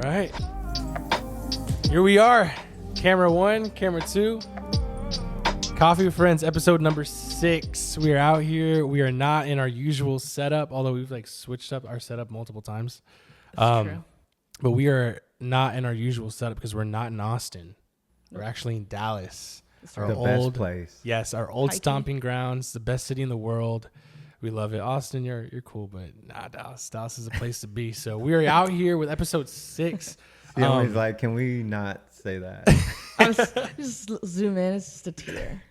right. Here we are. Camera 1, camera 2. Coffee with Friends, episode number 6. We are out here. We are not in our usual setup, although we've switched up our setup multiple times. That's true. But we are not in our usual setup because we're not in Austin. We're actually in Dallas. The best place. Yes, our old Hiking. stomping grounds, the best city in the world. We love it. Austin, you're cool, but nah, Dallas. Dallas is a place to be. So we are out here with episode 6. Xiomi's like, can we not say that? Just zoom in. It's just a tear.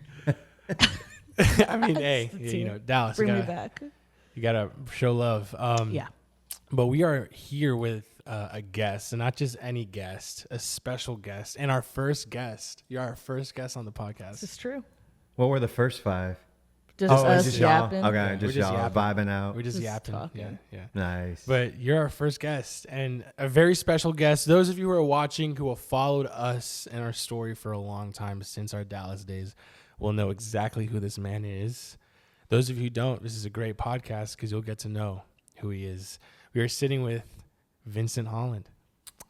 I mean, hey, Dallas. Bring me back. You gotta show love. Yeah. But we are here with a guest, and not just any guest, a special guest, and our first guest. You're our first guest on the podcast. This is true. What were the first 5? Just us yapping. Okay, Yeah, just we're just y'all yapping. vibing out. We're just Just yapping. talking. Yeah. Nice. But you're our first guest, and a very special guest. Those of you who are watching, who have followed us and our story for a long time since our Dallas days, will know exactly who this man is. Those of you who don't, this is a great podcast because you'll get to know who he is. We are sitting with Vincent Holland,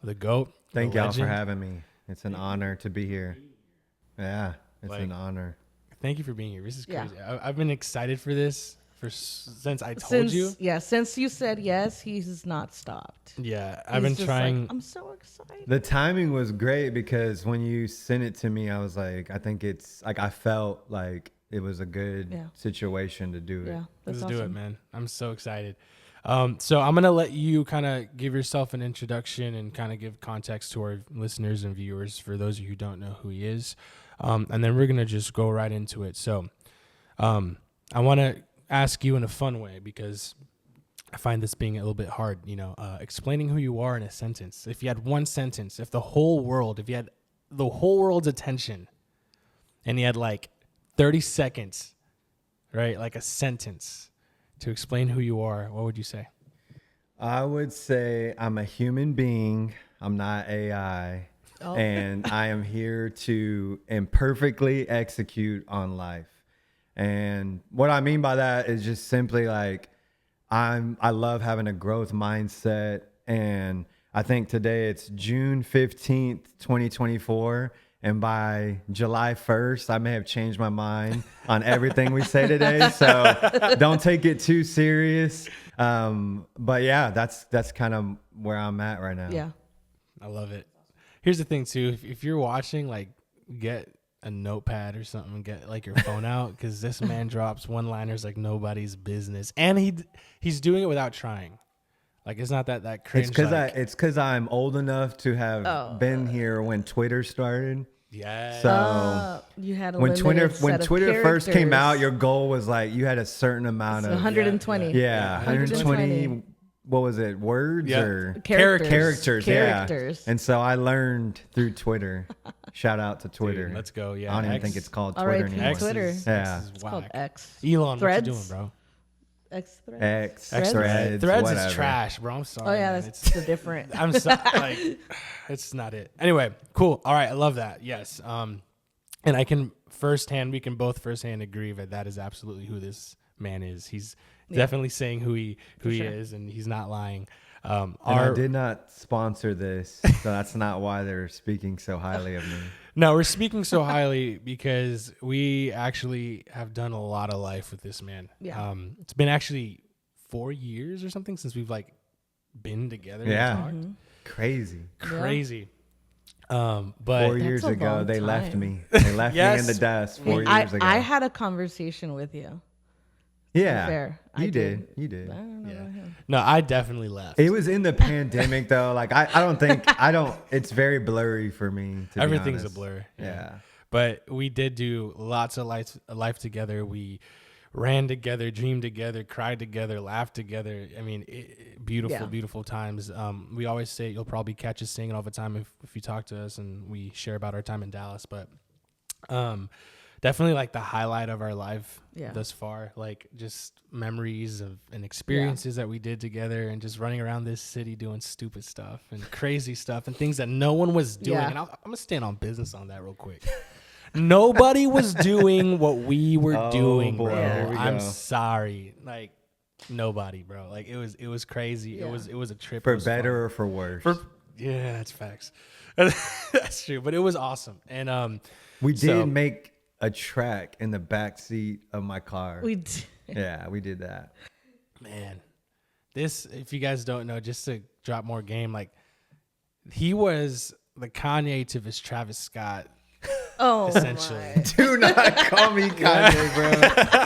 the GOAT. Thank the y'all for legend. having me. It's an honor to be here. Yeah, it's Like, an honor. Thank you for being here. This is Yeah. crazy. I've been excited for this since I told you. Yeah, since you said yes, he's not stopped. Yeah, He's I've been just trying. Like, I'm so excited. The timing was great because when you sent it to me, I was like, I think it's like I felt like it was a good situation to do it. Yeah, that's Let's awesome. do it, man. I'm so excited. So I'm going to let you kind of give yourself an introduction and kind of give context to our listeners and viewers for those of you who don't know who he is. And then we're going to just go right into it. So I want to ask you in a fun way because I find this being a little bit hard, explaining who you are in a sentence. If you had one sentence, if you had the whole world's attention and you had like 30 seconds, right? Like a sentence to explain who you are, what would you say? I would say I'm a human being. I'm not AI. Oh. And I am here to imperfectly execute on life. And what I mean by that is just simply like I love having a growth mindset. And I think today it's June 15th, 2024. And by July 1st, I may have changed my mind on everything we say today. So don't take it too serious. But yeah, that's kind of where I'm at right now. Yeah. I love it. Here's the thing too. If you're watching, like, get a notepad or something, get like your phone out, because this man drops one-liners like nobody's business, and he's doing it without trying. Like, it's not that cringe. It's because I'm old enough to have been here when Twitter started. Yeah. So You had a when limited Twitter set of first came characters. out, your goal was like you had a certain amount It's of 120. yeah, 120. What was it? Words Yeah. or Characters. Yeah. And so I learned through Twitter. Shout out to Twitter. Dude, let's go. Yeah. I don't even X. think it's called All Twitter right, anymore. Twitter. Yeah. X is It's called whack. X. Elon, Threads? what you doing, bro? X threads. X Threads. Threads whatever. is trash, bro. I'm sorry. Oh yeah, man. that's the different. I'm sorry. Like, it's not it. Anyway, cool. All right, I love that. Yes. And we can both firsthand agree that is absolutely who this man is. He's definitely saying who he sure. is, and he's not lying. And I did not sponsor this, so that's not why they're speaking so highly of me. No, we're speaking so highly because we actually have done a lot of life with this man. Yeah. It's been actually 4 years or something since we've been together. Yeah. And talked. Crazy. But 4 years a ago, long they left time. me. They left me in the dust 4 years ago. I had a conversation with you. yeah, fair. I you did. did. You did. I don't know yeah. about him. No, I definitely left. It was in the pandemic though. Like I don't. It's very blurry for me. To Everything's be a honest. blur. Yeah. But we did do lots of life together. We ran together, dreamed together, cried together, laughed together. I mean, beautiful times. We always say you'll probably catch us singing all the time if you talk to us and we share about our time in Dallas. But definitely like the highlight of our life thus far, like just memories and experiences that we did together and just running around this city doing stupid stuff and crazy stuff and things that no one was doing. Yeah. And I'm going to stand on business on that real quick. Nobody was doing what we were doing, boy, bro. here we I'm go. sorry. Like, nobody, bro. Like, it was crazy. Yeah. It was a trip. For It was better fun. or for worse. Yeah, that's facts. That's true, but it was awesome. And We so- did make a track in the back seat of my car. We did. Yeah, we did that. man, this, if you guys don't know, just to drop more game, like he was the Kanye to his Travis Scott. Oh, Essentially. my. Do not call me Kanye, bro.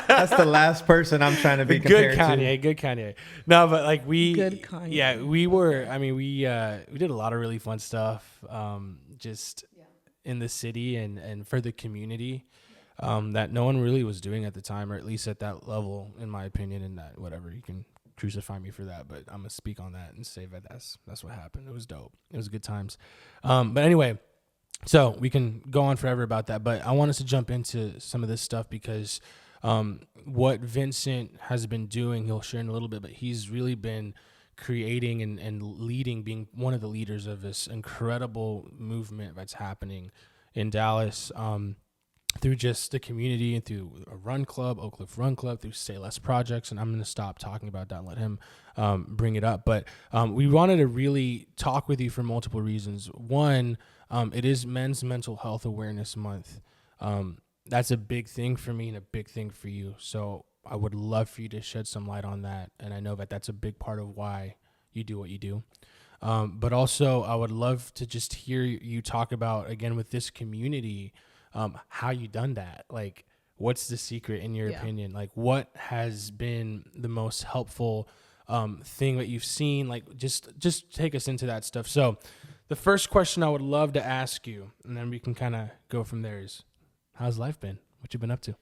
That's the last person I'm trying to be Good compared Kanye, good Kanye. No, but like Good Kanye. yeah, we were. I mean, we did a lot of really fun stuff, just in the city and for the community, that no one really was doing at the time, or at least at that level, in my opinion. And that, whatever, you can crucify me for that, but I'm gonna speak on that and say that that's what happened. It was dope. It was good times. But anyway. So we can go on forever about that, but I want us to jump into some of this stuff because what Vincent has been doing, he'll share in a little bit, but he's really been creating and leading, being one of the leaders of this incredible movement that's happening in Dallas, through just the community and through a run club, Oak Cliff Run Club, through Say Less projects. And I'm going to stop talking about that and let him bring it up. But we wanted to really talk with you for multiple reasons. One, it is Men's Mental Health Awareness Month. That's a big thing for me and a big thing for you. So I would love for you to shed some light on that. And I know that that's a big part of why you do what you do. But also I would love to just hear you talk about, again, with this community, how you done that. Like, what's the secret in your opinion? Like, what has been the most helpful thing that you've seen? Like, just take us into that stuff. So the first question I would love to ask you, and then we can kind of go from there, is how's life been? What you been up to?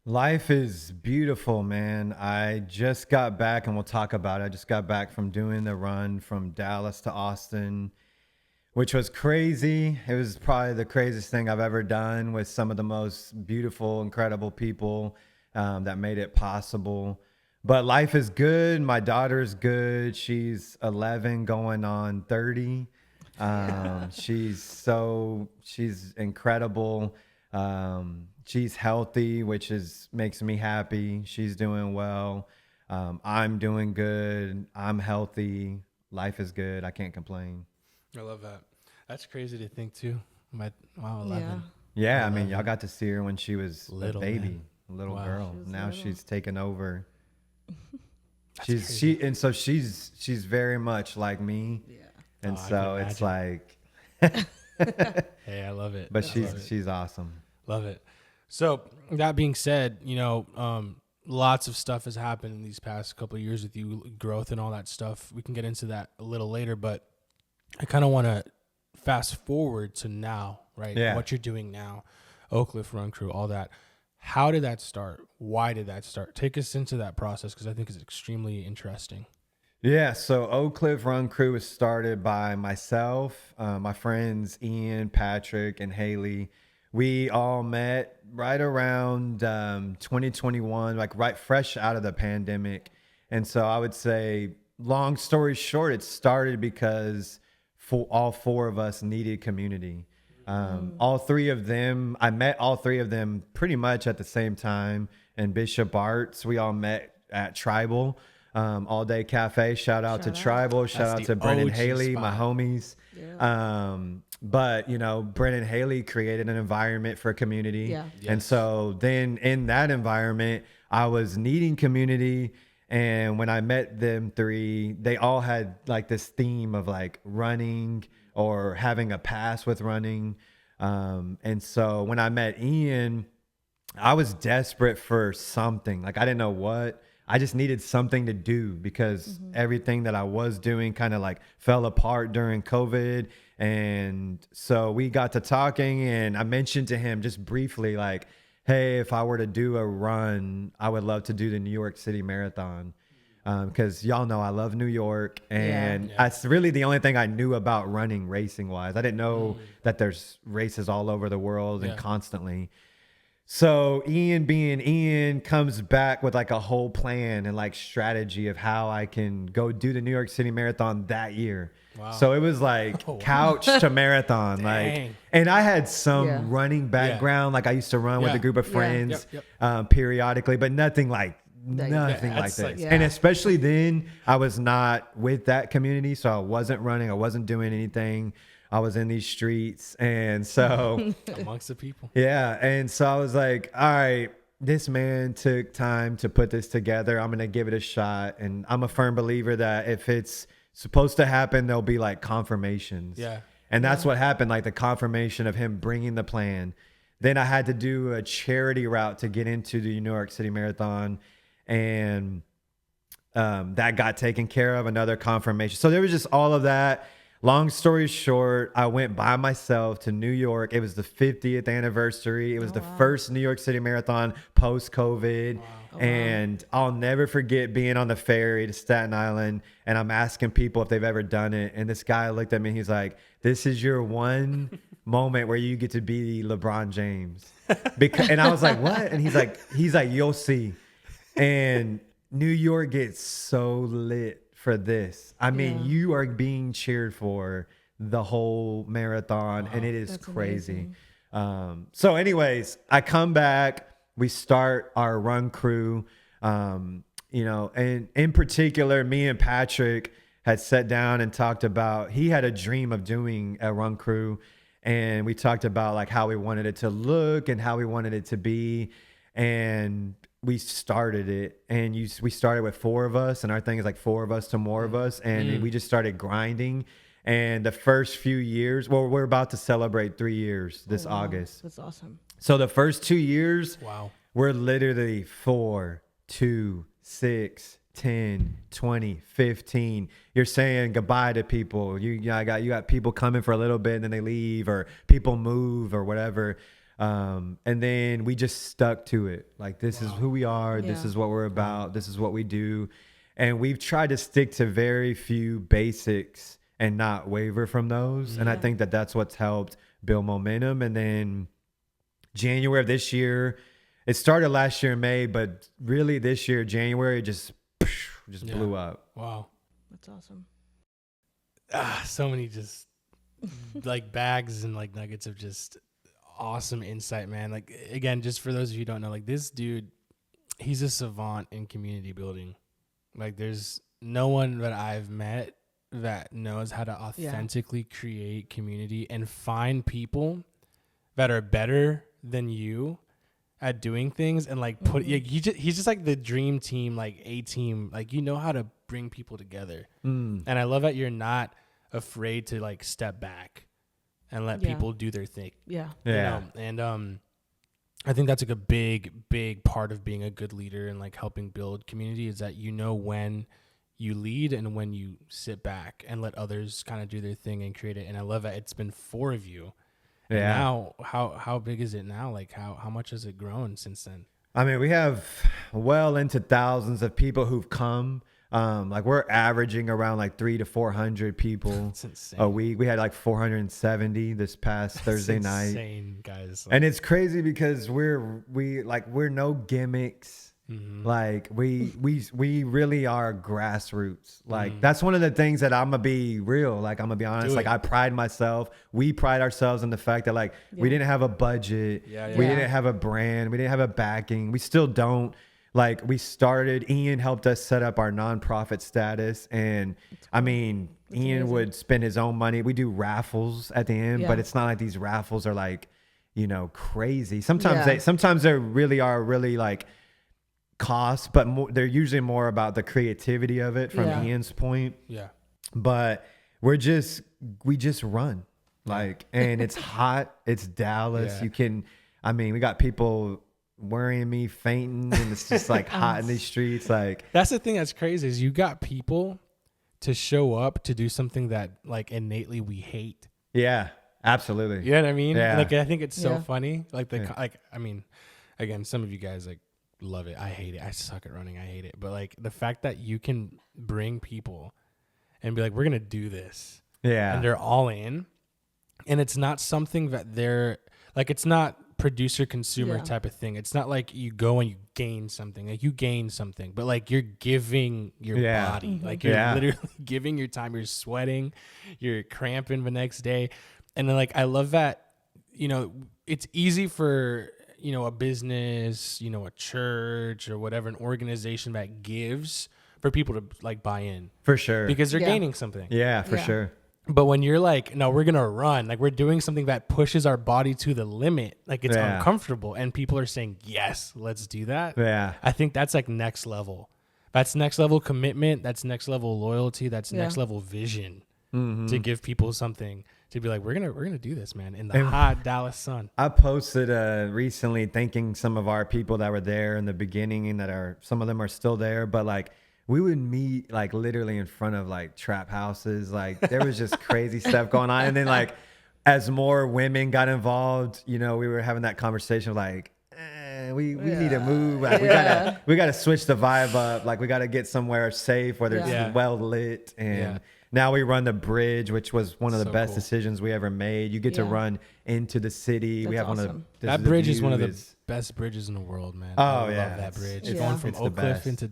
Life is beautiful, man. I just got back, and we'll talk about it. I just got back from doing the run from Dallas to Austin, which was crazy. It was probably the craziest thing I've ever done, with some of the most beautiful, incredible people that made it possible. But life is good. My daughter's good. She's 11 going on 30. She's incredible. She's healthy, which makes me happy. She's doing well. I'm doing good. I'm healthy. Life is good. I can't complain. I love that. That's crazy to think too. Wow, 11. Yeah, I mean, y'all got to see her when she was Little, a baby, man. a little Wow. girl. Now little. she's taken over. That's crazy. She's very much like me. Yeah. And Oh, I so can it's imagine. like, Hey, I love it. but I love it. she's awesome. Love it. So that being said, lots of stuff has happened in these past couple of years with you, growth and all that stuff. We can get into that a little later, but I kind of want to fast forward to now, right? Yeah. What you're doing now, Oak Cliff Run Crew, all that. How did that start? Why did that start? Take us into that process, because I think it's extremely interesting. Yeah, so Oak Cliff Run Crew was started by myself, my friends Ian, Patrick, and Haley. We all met right around 2021, like right fresh out of the pandemic. And so I would say, long story short, it started because all four of us needed community. All three of them, I met all three of them pretty much at the same time in Bishop Arts. We all met at Tribal. All Day Cafe. Shout out to Tribal. Shout out to Brennan Haley, my homies. Yeah. But Brennan Haley created an environment for community. Yeah. And so then in that environment, I was needing community. And when I met them three, they all had like this theme of like running or having a past with running. And so when I met Ian, I was desperate for something. Like, I didn't know what. I just needed something to do, because everything that I was doing kind of like fell apart during COVID. And so we got to talking, and I mentioned to him just briefly, like, hey, if I were to do a run, I would love to do the New York City Marathon. Because y'all know I love New York, and that's really the only thing I knew about running racing wise. I didn't know that there's races all over the world and constantly. So Ian, being Ian, comes back with like a whole plan and like strategy of how I can go do the New York City Marathon that year. Wow. So it was like couch to marathon. Like, and I had some running background. Like, I used to run with a group of friends periodically, but nothing like nothing like That's this. like- And Yeah. especially then, I was not with that community, so I wasn't running, I wasn't doing anything. I was in these streets, and so amongst the people. yeah, and so I was like, all right, this man took time to put this together. I'm gonna give it a shot, and I'm a firm believer that if it's supposed to happen, there'll be like confirmations. Yeah. And that's what happened, like the confirmation of him bringing the plan. Then I had to do a charity route to get into the New York City Marathon, and that got taken care of, another confirmation. So there was just all of that. Long story short, I went by myself to New York. It was the 50th anniversary. It was the first New York City Marathon post-COVID. And I'll never forget being on the ferry to Staten Island, and I'm asking people if they've ever done it. And this guy looked at me, he's like, this is your one moment where you get to be LeBron James. And I was like, what? And he's like, you'll see. And New York gets so lit for this. I mean, you are being cheered for the whole marathon, and it is That's crazy. amazing. So anyways, I come back, we start our run crew, and in particular, me and Patrick had sat down and talked about, he had a dream of doing a run crew, and we talked about like how we wanted it to look and how we wanted it to be. And we started it, and we started with 4 of us, and our thing is like 4 of us to more of us, and we just started grinding. And the first few years, well, we're about to celebrate 3 years this August. That's awesome. So the first 2 years, Wow. we're literally 4, 2, 6, 10, 20, 15. You're saying goodbye to people. You got people coming for a little bit and then they leave, or people move or whatever. And then we just stuck to it. Like, this is who we are. This Yeah. is what we're about. This is what we do. And we've tried to stick to very few basics and not waver from those. And I think that that's what's helped build momentum. And then January of this year, it started last year in May, but really this year, January, just blew up. Wow. That's awesome. So many just like bags and like nuggets of just awesome insight, man. Like, again, just for those of you who don't know, like, this dude, he's a savant in community building. Like, there's no one that I've met that knows how to authentically create community and find people that are better than you at doing things, and like he's just like the dream team, like a team, like, you know how to bring people together. And I love that you're not afraid to like step back and let people do their thing. Yeah. Yeah. You know? And I think that's like a big part of being a good leader and like helping build community, is that you know when you lead and when you sit back and let others kind of do their thing and create it. And I love that it's been 4 of you. And Yeah. now how big is it now? Like, how much has it grown since then? I mean, we have well into thousands of people who've come. Like, we're averaging around like 300 to 400 people It's insane. a week. We had like 470 this past Thursday night. Insane, guys. And it's crazy because we're no gimmicks. Like, we really are grassroots. Like, that's one of the things that I'm gonna be real. Like, I'm gonna be honest. Do Like, it. I pride myself. We pride ourselves in the fact that like we didn't have a budget. Yeah. We Yeah. didn't have a brand. We didn't have a backing. We still don't. Like, we started, Ian helped us set up our nonprofit status. And I mean, Ian amazing. would spend his own money. We do raffles at the end, but Yeah. it's not like these raffles are like, crazy. Sometimes Yeah. they really are like cost, but they're usually more about the creativity of it from Yeah. Ian's point. Yeah. But we just run, like, and it's hot. It's Dallas. Yeah. We got people worrying me, fainting, and it's just like hot in these streets. Like, That's the thing that's crazy, is you got people to show up to do something that like innately we hate. yeah, absolutely. You know what I mean? Yeah. Like, I think it's so Yeah. funny. Like, again, some of you guys like love it. I hate it. I suck at running. I hate it. But like, the fact that you can bring people and be like, we're gonna do this, Yeah. and they're all in, and it's not something that they're like, it's not producer consumer Yeah. type of thing. It's not like you go and you gain something. Like, you gain something, but like, you're giving your Yeah. body. Like, you're Yeah. literally giving your time. You're sweating, you're cramping the next day. And then like, I love that, it's easy for, a business, a church or whatever, an organization that gives for people to like buy in For sure. because they're Yeah. gaining something. Yeah, for Yeah. sure. But when you're like, no, we're going to run, like we're doing something that pushes our body to the limit, like it's Yeah. uncomfortable and people are saying, yes, let's do that. Yeah. I think that's like next level. That's next level commitment. That's next level loyalty. That's next level vision to give people something to be like, we're gonna do this, man, in the hot Dallas sun. I posted recently thanking some of our people that were there in the beginning and some of them are still there, but like we would meet like literally in front of like trap houses. Like there was just crazy stuff going on. And then like as more women got involved, we were having that conversation of like, we need to move. Like, we gotta switch the vibe up. Like we gotta get somewhere safe where it's well lit. And now we run the bridge, which was one of the best decisions we ever made. You get to run into the city. That's we have awesome. one of the That bridge is one of the best bridges in the world, man. Oh, I love yeah. that bridge. It's- Going from it's the Oak Cliff best. into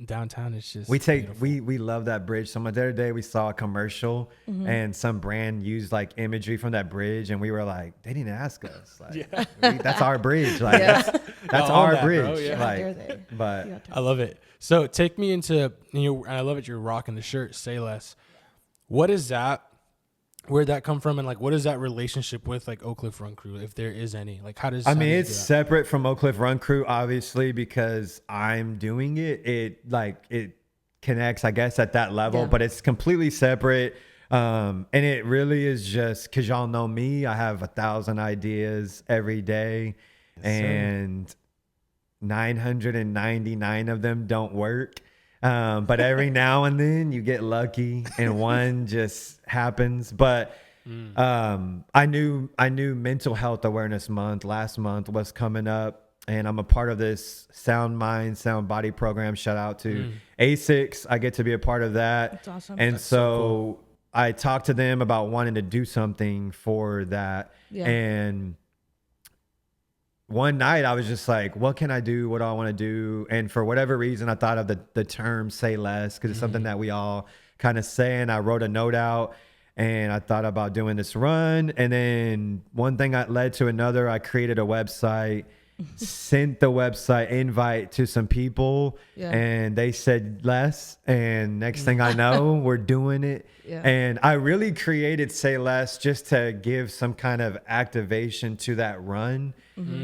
downtown, it's just beautiful. beautiful. We love that bridge so much. The other day we saw a commercial and some brand used like imagery from that bridge, and we were like, they didn't ask us. Like, that's our bridge. Like that's Own our that, bridge. bro. Yeah. How Like, dare they? but Yeah. I love it. So take me into, and I love it. You're rocking the shirt. Say less. What is that? Where'd that come from? And like, what is that relationship with like Oak Cliff Run Crew, if there is any? Like, how does I mean, how does it's you do that? separate from Oak Cliff Run Crew, obviously, because I'm doing it. It connects, I guess, at that level, but it's completely separate. And it really is just because y'all know me. I have 1,000 ideas every day, and 999 of them don't work. But every now and then you get lucky and one just happens. But I knew Mental Health Awareness Month last month was coming up, and I'm a part of this Sound Mind, Sound Body program. Shout out to ASICS. I get to be a part of that. That's awesome. And That's so cool. I talked to them about wanting to do something for that. Yeah. And one night I was just like, what can I do? What do I want to do? And for whatever reason, I thought of the term say less, because it's something that we all kind of say. And I wrote a note out and I thought about doing this run. And then one thing led to another. I created a website, sent the website invite to some people, and they said less. And next thing I know, we're doing it. Yeah. And I really created Say Less just to give some kind of activation to that run.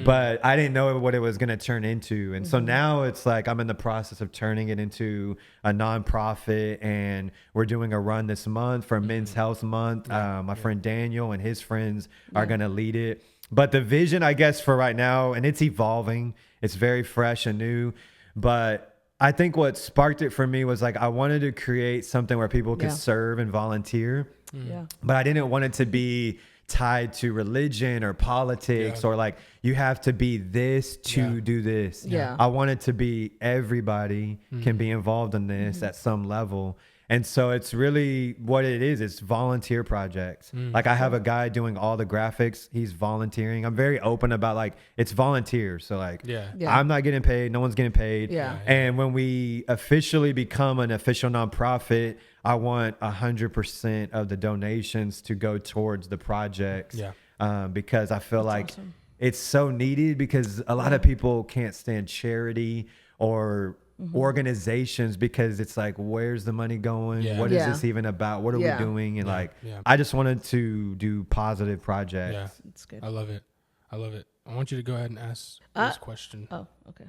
But I didn't know what it was going to turn into. And so now it's like I'm in the process of turning it into a nonprofit, and we're doing a run this month for Men's Health Month. My friend Daniel and his friends are going to lead it. But the vision, I guess, for right now, and it's evolving, it's very fresh and new, but I think what sparked it for me was like I wanted to create something where people could serve and volunteer. Yeah. But I didn't want it to be tied to religion or politics or like you have to be this to do this. Yeah. I want it to be everybody can be involved in this at some level. And so it's really what it is. It's volunteer projects. Like I have a guy doing all the graphics. He's volunteering. I'm very open about like, it's volunteer. So like, I'm not getting paid. No one's getting paid. Yeah. And when we officially become an official nonprofit, I want 100% of the donations to go towards the projects. Because I feel like awesome. It's so needed, because a lot of people can't stand charity or organizations, because it's like, where's the money going? What is this even about? What are we doing? And like, I just wanted to do positive projects. Yeah, It's good. I love it. I love it. I want you to go ahead and ask this question. Oh, okay.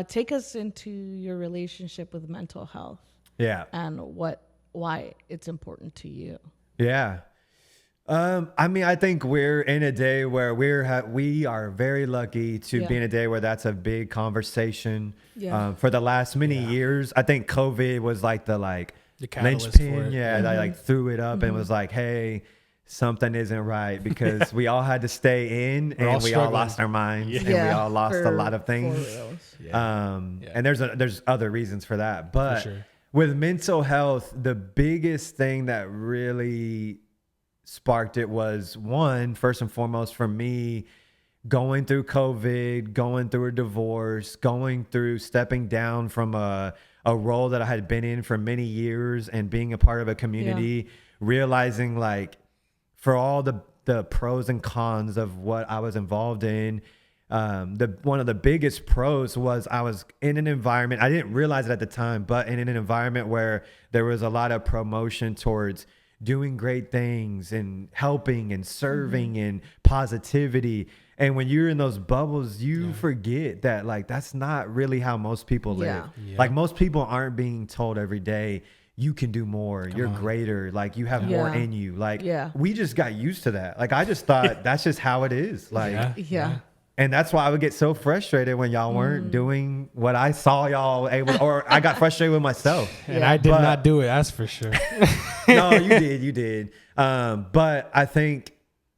Take us into your relationship with mental health Yeah. and why it's important to you. Yeah. I mean, I think we're in a day where we are very lucky to be in a day where that's a big conversation. For the last many years, I think COVID was like the catalyst for linchpin. it. That like threw it up and was like, hey, something isn't right, because we all had to stay in and all we all struggling. lost our minds and we all lost a lot of things. And there's other reasons for that, but with mental health, the biggest thing that really sparked it was, one, first and foremost, for me, going through COVID, going through a divorce, going through stepping down from a role that I had been in for many years and being a part of a community, realizing like for all the the pros and cons of what I was involved in. One of the biggest pros was I was in an environment, I didn't realize it at the time, but in an environment where there was a lot of promotion towards doing great things and helping and serving and positivity. And when you're in those bubbles, you forget that like that's not really how most people live. Yeah. Like most people aren't being told every day, you can do more, you're greater, like you have more in you. Like we just got used to that. Like I just thought that's just how it is. Like and that's why I would get so frustrated when y'all weren't doing what I saw y'all able, or I got frustrated with myself. And I did not do it, that's for sure. No, you did. But I think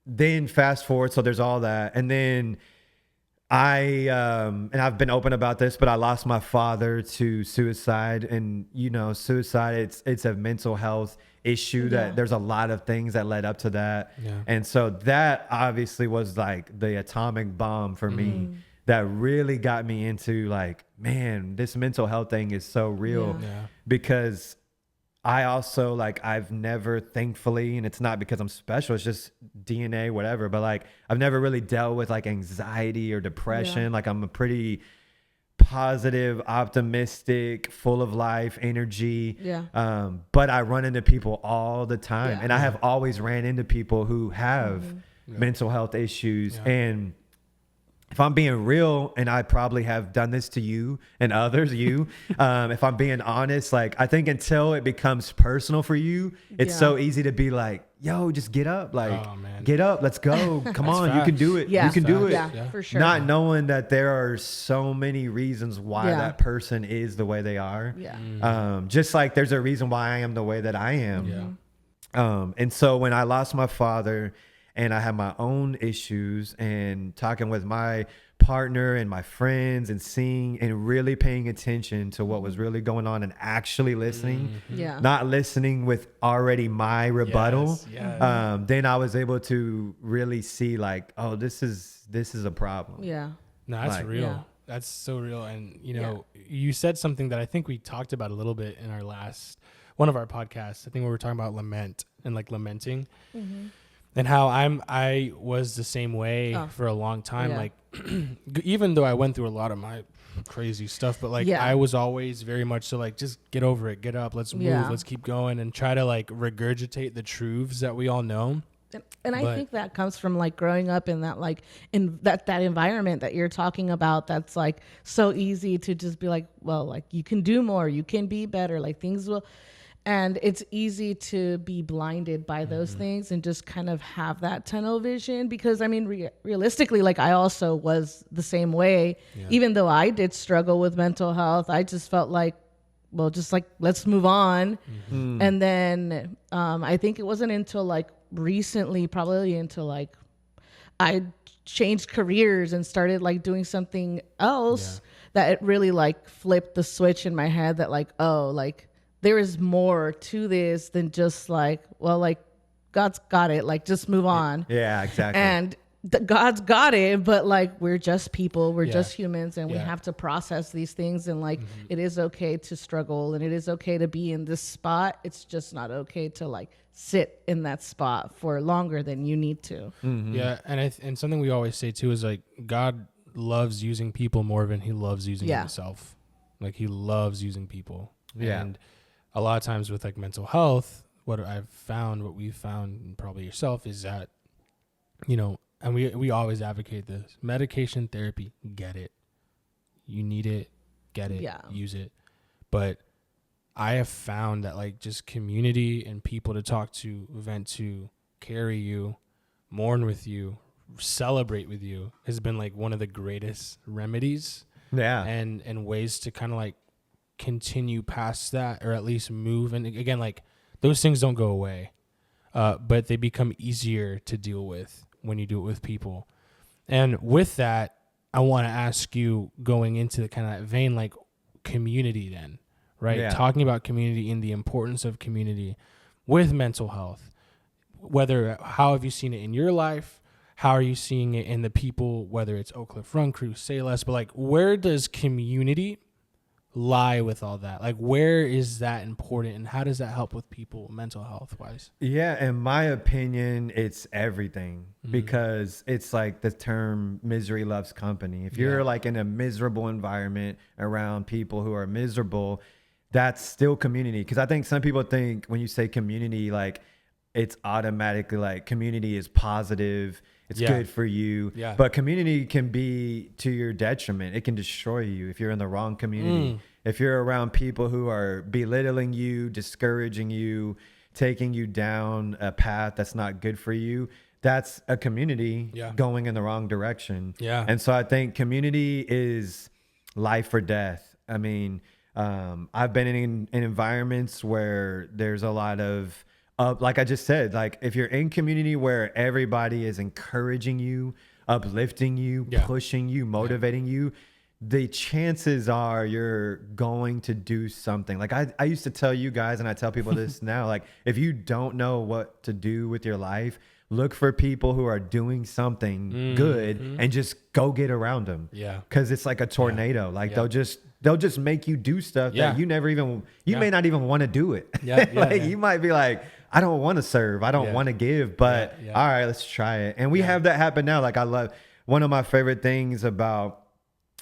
then fast forward, so there's all that. And then and I've been open about this, but I lost my father to suicide. And, you know, suicide, it's a mental health issue that there's a lot of things that led up to that. Yeah. And so that obviously was like the atomic bomb for me that really got me into like, man, this mental health thing is so real because I also like, I've never, thankfully, and it's not because I'm special, it's just DNA, whatever, but like, I've never really dealt with like anxiety or depression. Like I'm a pretty positive, optimistic, full of life, energy. But I run into people all the time. And I have always ran into people who have mental health issues. And if I'm being real, and I probably have done this to you and others, if I'm being honest, like I think until it becomes personal for you, it's so easy to be like, yo, just get up, like get up, let's go. Come on, facts. you can do it. You can do it. Yeah, for sure. Not knowing that there are so many reasons why that person is the way they are. Just like there's a reason why I am the way that I am. And so when I lost my father, and I had my own issues, and talking with my partner and my friends and seeing and really paying attention to what was really going on and actually listening, not listening with already my rebuttal. Then I was able to really see like, oh, this is a problem. Yeah. No, that's like, real. That's so real. And you know, you said something that I think we talked about a little bit in our last one of our podcasts. I think we were talking about lament and like lamenting. And how I was the same way for a long time. Like, even though I went through a lot of my crazy stuff, but like I was always very much so like, just get over it, get up, let's move, let's keep going, and try to like regurgitate the truths that we all know. And I think that comes from like growing up in that like in that environment that you're talking about. That's like so easy to just be like, well, like you can do more, you can be better, like things will. And it's easy to be blinded by those things and just kind of have that tunnel vision because, I mean, realistically, like I also was the same way. Even though I did struggle with mental health, I just felt like, well, just like, let's move on. And then I think it wasn't until like recently, probably until like I changed careers and started like doing something else that it really like flipped the switch in my head that like, oh, like, there is more to this than just like, well, like God's got it. Like just move on. Yeah, exactly. And God's got it, but like we're just people, we're just humans, and we have to process these things. And like it is okay to struggle, and it is okay to be in this spot. It's just not okay to like sit in that spot for longer than you need to. Yeah, and something we always say too is like God loves using people more than He loves using Himself. Like He loves using people. And a lot of times with like mental health, what we've found, and probably yourself, is that, you know, and we always advocate this, medication therapy, get it. You need it, get it, use it. But I have found that like just community and people to talk to, vent to, carry you, mourn with you, celebrate with you has been like one of the greatest remedies. And ways to kind of like continue past that, or at least move. And again, like those things don't go away, but they become easier to deal with when you do it with people. And with that, I want to ask you, going into the kind of that vein, like community then, right? Talking about community and the importance of community with mental health. How have you seen it in your life? How are you seeing it in the people, whether it's Oak Cliff Run Crew, Say Less, but like where does community lie with all that? Like, where is that important, and how does that help with people mental health wise? Yeah, in my opinion, it's everything because it's like the term misery loves company. If you're like in a miserable environment around people who are miserable, that's still community. Because I think some people think when you say community, like it's automatically like community is positive. It's good for you. Yeah. But community can be to your detriment. It can destroy you if you're in the wrong community. If you're around people who are belittling you, discouraging you, taking you down a path that's not good for you, that's a community going in the wrong direction. Yeah. And so I think community is life or death. I mean, I've been in environments where there's a lot of, like I just said, like if you're in community where everybody is encouraging you, uplifting you, pushing you, motivating you, the chances are you're going to do something. Like I used to tell you guys, and I tell people this now, like if you don't know what to do with your life, look for people who are doing something good and just go get around them. Yeah. Cause it's like a tornado. Like they'll just make you do stuff that you never even, you may not even want to do it. You might be like, I don't want to serve. I don't want to give, but all right, let's try it. And we have that happen now. Like I love, one of my favorite things about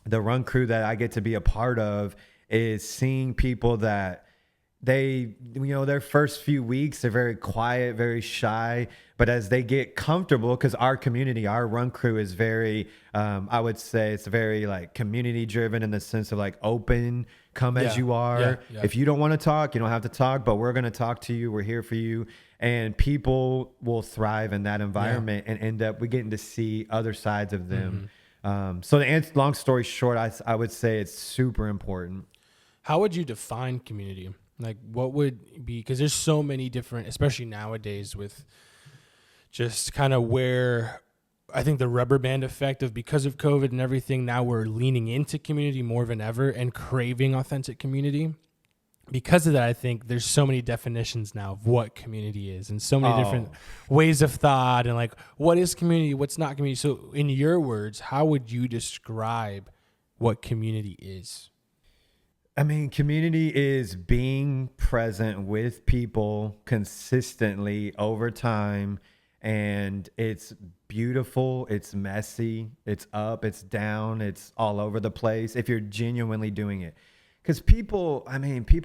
the run crew that I get to be a part of is seeing people that they, their first few weeks, they're very quiet, very shy, but as they get comfortable, because our community, our run crew is very, I would say it's very like community driven in the sense of like open, come as you are. If you don't want to talk, you don't have to talk, but we're going to talk to you. We're here for you. And people will thrive in that environment and end up, we're getting to see other sides of them. So the answer, long story short, I would say it's super important. How would you define community? Like what would be, because there's so many different, especially nowadays with just kind of where I think the rubber band effect of because of COVID and everything, now we're leaning into community more than ever and craving authentic community. Because of that, I think there's so many definitions now of what community is and so many different ways of thought and like what is community, what's not community. So in your words, how would you describe what community is? I mean, community is being present with people consistently over time, and it's beautiful, it's messy, it's up, it's down, it's all over the place if you're genuinely doing it. Because people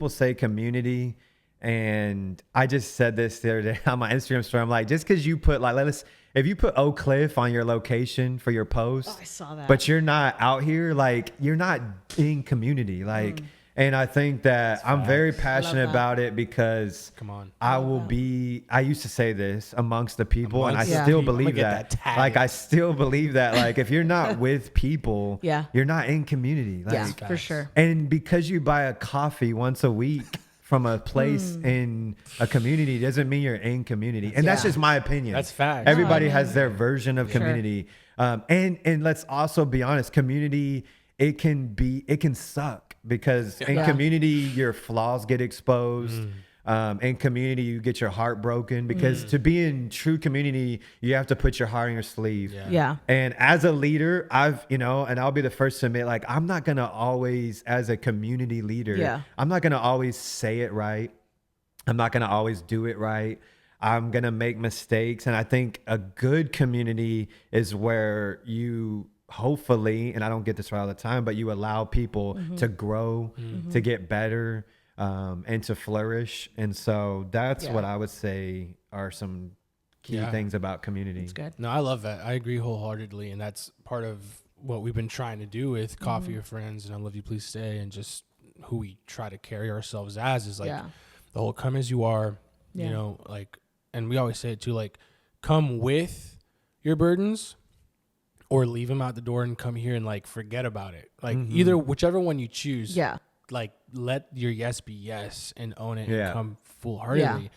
say community, and I just said this the other day on my Instagram story. I'm like, just because you put like, if you put Oak Cliff on your location for your post, I saw that. but you're not out here, like you're not in community, like. And I think that I'm very passionate about it because I used to say this amongst the people, and I still believe that. Like, I still believe that, like, if you're not with people, you're not in community. Like, for sure. And because you buy a coffee once a week from a place in a community doesn't mean you're in community. And that's just my opinion. That's fact. Everybody has their version of community. And let's also be honest, community, it can suck. Because in community, your flaws get exposed. In community, you get your heart broken. Because to be in true community, you have to put your heart on your sleeve. And as a leader, and I'll be the first to admit, like, I'm not going to always, as a community leader, I'm not going to always say it right. I'm not going to always do it right. I'm going to make mistakes. And I think a good community is where you hopefully, and I don't get this right all the time, but you allow people to grow, to get better, and to flourish. And so that's what I would say are some key things about community. That's good. No, I love that. I agree wholeheartedly. And that's part of what we've been trying to do with Coffee with Friends and I Love You, Please Stay, and just who we try to carry ourselves as is like the whole come as you are, like, and we always say it too, like, come with your burdens, or leave them out the door and come here and like forget about it. Like either whichever one you choose. Like let your yes be yes and own it and come full heartedly.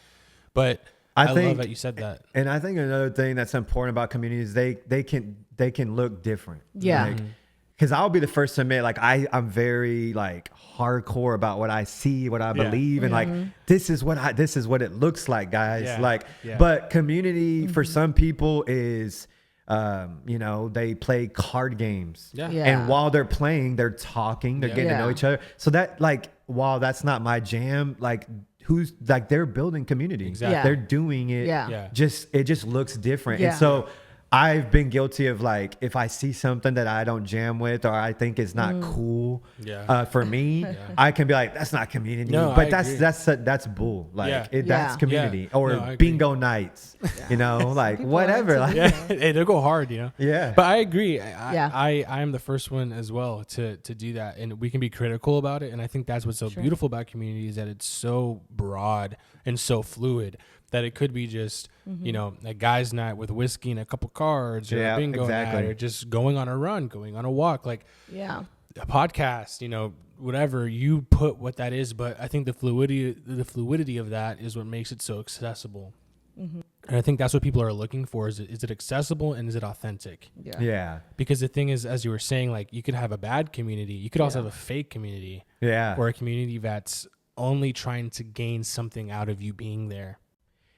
But I think, love that you said that. And I think another thing that's important about communities, they can look different. Because I'll be the first to admit, like I'm very like hardcore about what I see, what I believe, and like this is what it looks like, guys. But community for some people is You know, they play card games. Yeah. Yeah. And while they're playing, they're talking, they're getting to know Yeah. each other. So that, like, while that's not my jam, like, who's like, they're building community. Exactly. Yeah. They're doing it. Yeah. Yeah. It just looks different. Yeah. And so I've been guilty of, like, if I see something that I don't jam with or I think is not cool Yeah. for me, I can be like, that's not community. No, but I agree. that's bull. Like Yeah. that's Yeah. community. Yeah. Or No, I agree. bingo nights. You know, like People whatever. are Like, into Yeah, hey, they'll go hard, you know. Yeah. But I agree. Yeah. I am the first one as well to do that, and we can be critical about it. And I think that's what's so beautiful about community is that it's so broad and so fluid that it could be just you know a guy's night with whiskey and a couple cards, or Yeah, a bingo exactly. night, or just going on a run, going on a walk, like Yeah. a podcast, you know, whatever you put what that is. But I think the fluidity of that is what makes it so accessible. And I think that's what people are looking for. Is it accessible and is it authentic? Yeah. yeah. Because the thing is, as you were saying, like you could have a bad community. You could also have a fake community Yeah. or a community that's only trying to gain something out of you being there.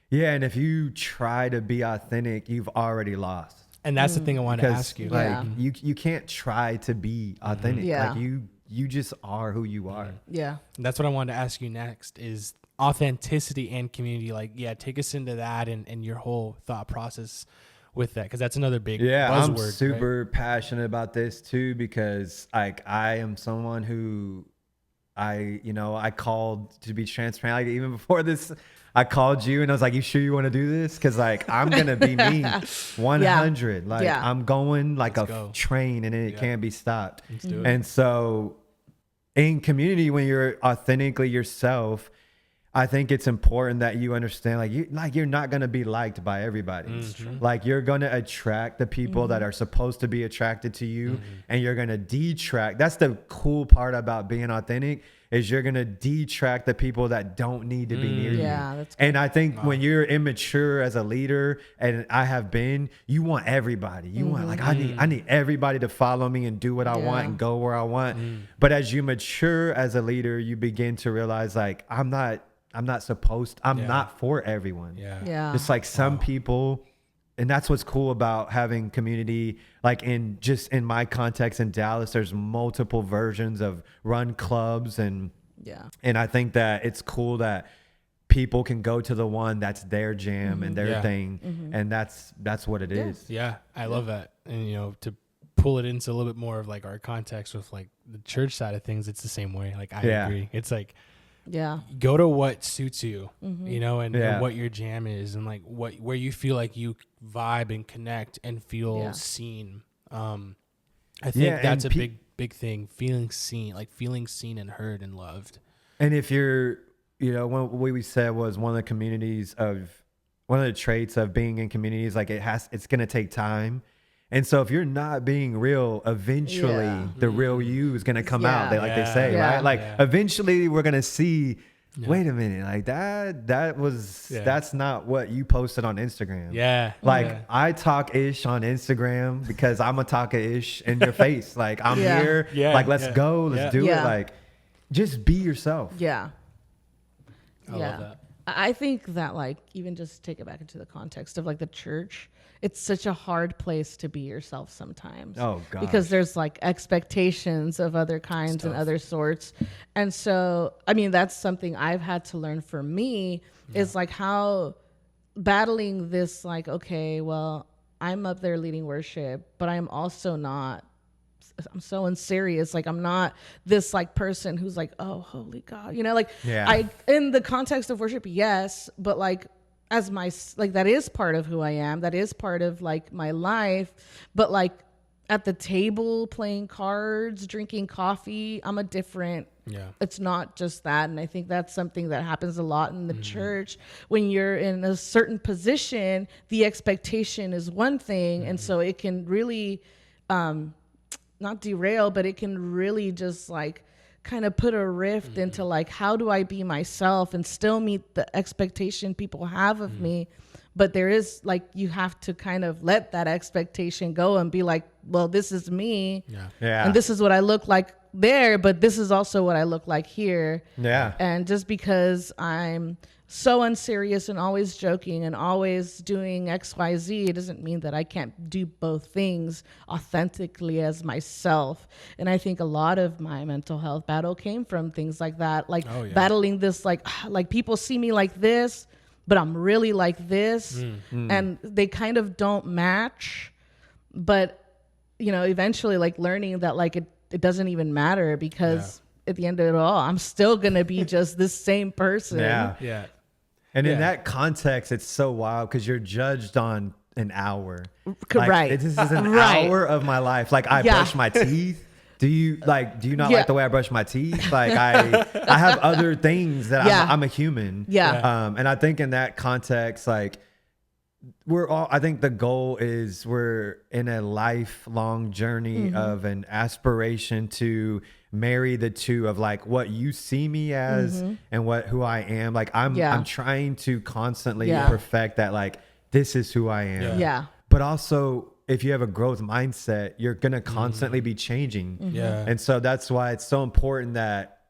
Yeah. And if you try to be authentic, you've already lost. And that's the thing I wanted to ask you. Like Yeah. you can't try to be authentic. Yeah. Like you just are who you are. Yeah. And that's what I wanted to ask you next is authenticity and community. Like, yeah, take us into that and your whole thought process with that. Cause that's another big buzzword. I'm right? super passionate about this too, because like I am someone who I called to be transparent. Like even before this, I called you and I was like, you sure you want to do this? Cause like, I'm going to be me 100. Like Yeah. I'm going like Let's a go. train and it can't be stopped. Let's do it. And so in community, when you're authentically yourself, I think it's important that you understand, you're not going to be liked by everybody. Like you're going to attract the people that are supposed to be attracted to you, and you're going to detract. That's the cool part about being authentic is you're going to detract the people that don't need to be near you. Yeah, that's cool. And I think when you're immature as a leader, and I have been, you want everybody. You want like I need everybody to follow me and do what I want and go where I want. But as you mature as a leader, you begin to realize like I'm not for everyone. Yeah. Yeah. Just like some people, and that's what's cool about having community. Like in my context in Dallas, there's multiple versions of run clubs, and I think that it's cool that people can go to the one that's their jam and their thing, and that's what it is. Yeah, I love that. And, you know, to pull it into a little bit more of like our context with like the church side of things, it's the same way. Like, I agree. It's like, go to what suits you, you know, and what your jam is, and like where you feel like you vibe and connect and feel seen. I think that's a big thing, feeling seen and heard and loved. And if you're, you know, what we said was one of the traits of being in communities, like it's going to take time. And so if you're not being real, eventually the real you is going to come out. They say, right? Like eventually we're going to see, wait a minute, like that's not what you posted on Instagram. Yeah. Like I talk ish on Instagram because I'm a talk ish in your face. Like I'm here. Yeah. Like, let's go. Let's do it. Like just be yourself. Yeah. I love that. I think that like even just take it back into the context of like the church, it's such a hard place to be yourself sometimes. Oh gosh. Because there's like expectations of other kinds and other sorts. And so, I mean, that's something I've had to learn for me is like how battling this, like, okay, well, I'm up there leading worship, but I'm also not, I'm so unserious. Like I'm not this like person who's like, oh, holy God, you know, like I, in the context of worship, yes, but like as my, like that is part of who I am. That is part of like my life. But like at the table, playing cards, drinking coffee, I'm a different, it's not just that. And I think that's something that happens a lot in the church. When you're in a certain position, the expectation is one thing. And so it can really, not derail, but it can really just like kind of put a rift into like, how do I be myself and still meet the expectation people have of me? But there is like, you have to kind of let that expectation go and be like, well, this is me. And this is what I look like there, but this is also what I look like here. And just because I'm so unserious and always joking and always doing XYZ, it doesn't mean that I can't do both things authentically as myself. And I think a lot of my mental health battle came from things like that, like battling this, like people see me like this, but I'm really like this, and they kind of don't match. But, you know, eventually like learning that like it doesn't even matter, because at the end of it all, I'm still going to be just this same person. Yeah. And in that context, it's so wild because you're judged on an hour. Right. This is an hour of my life. Like, I brush my teeth. Do you not like the way I brush my teeth? Like, I have other things that I'm a human. And I think in that context, like, I think the goal is we're in a lifelong journey of an aspiration to marry the two of like what you see me as and who I am. Like, I'm trying to constantly perfect that, like, this is who I am. But also, if you have a growth mindset, you're going to constantly be changing. And so that's why it's so important that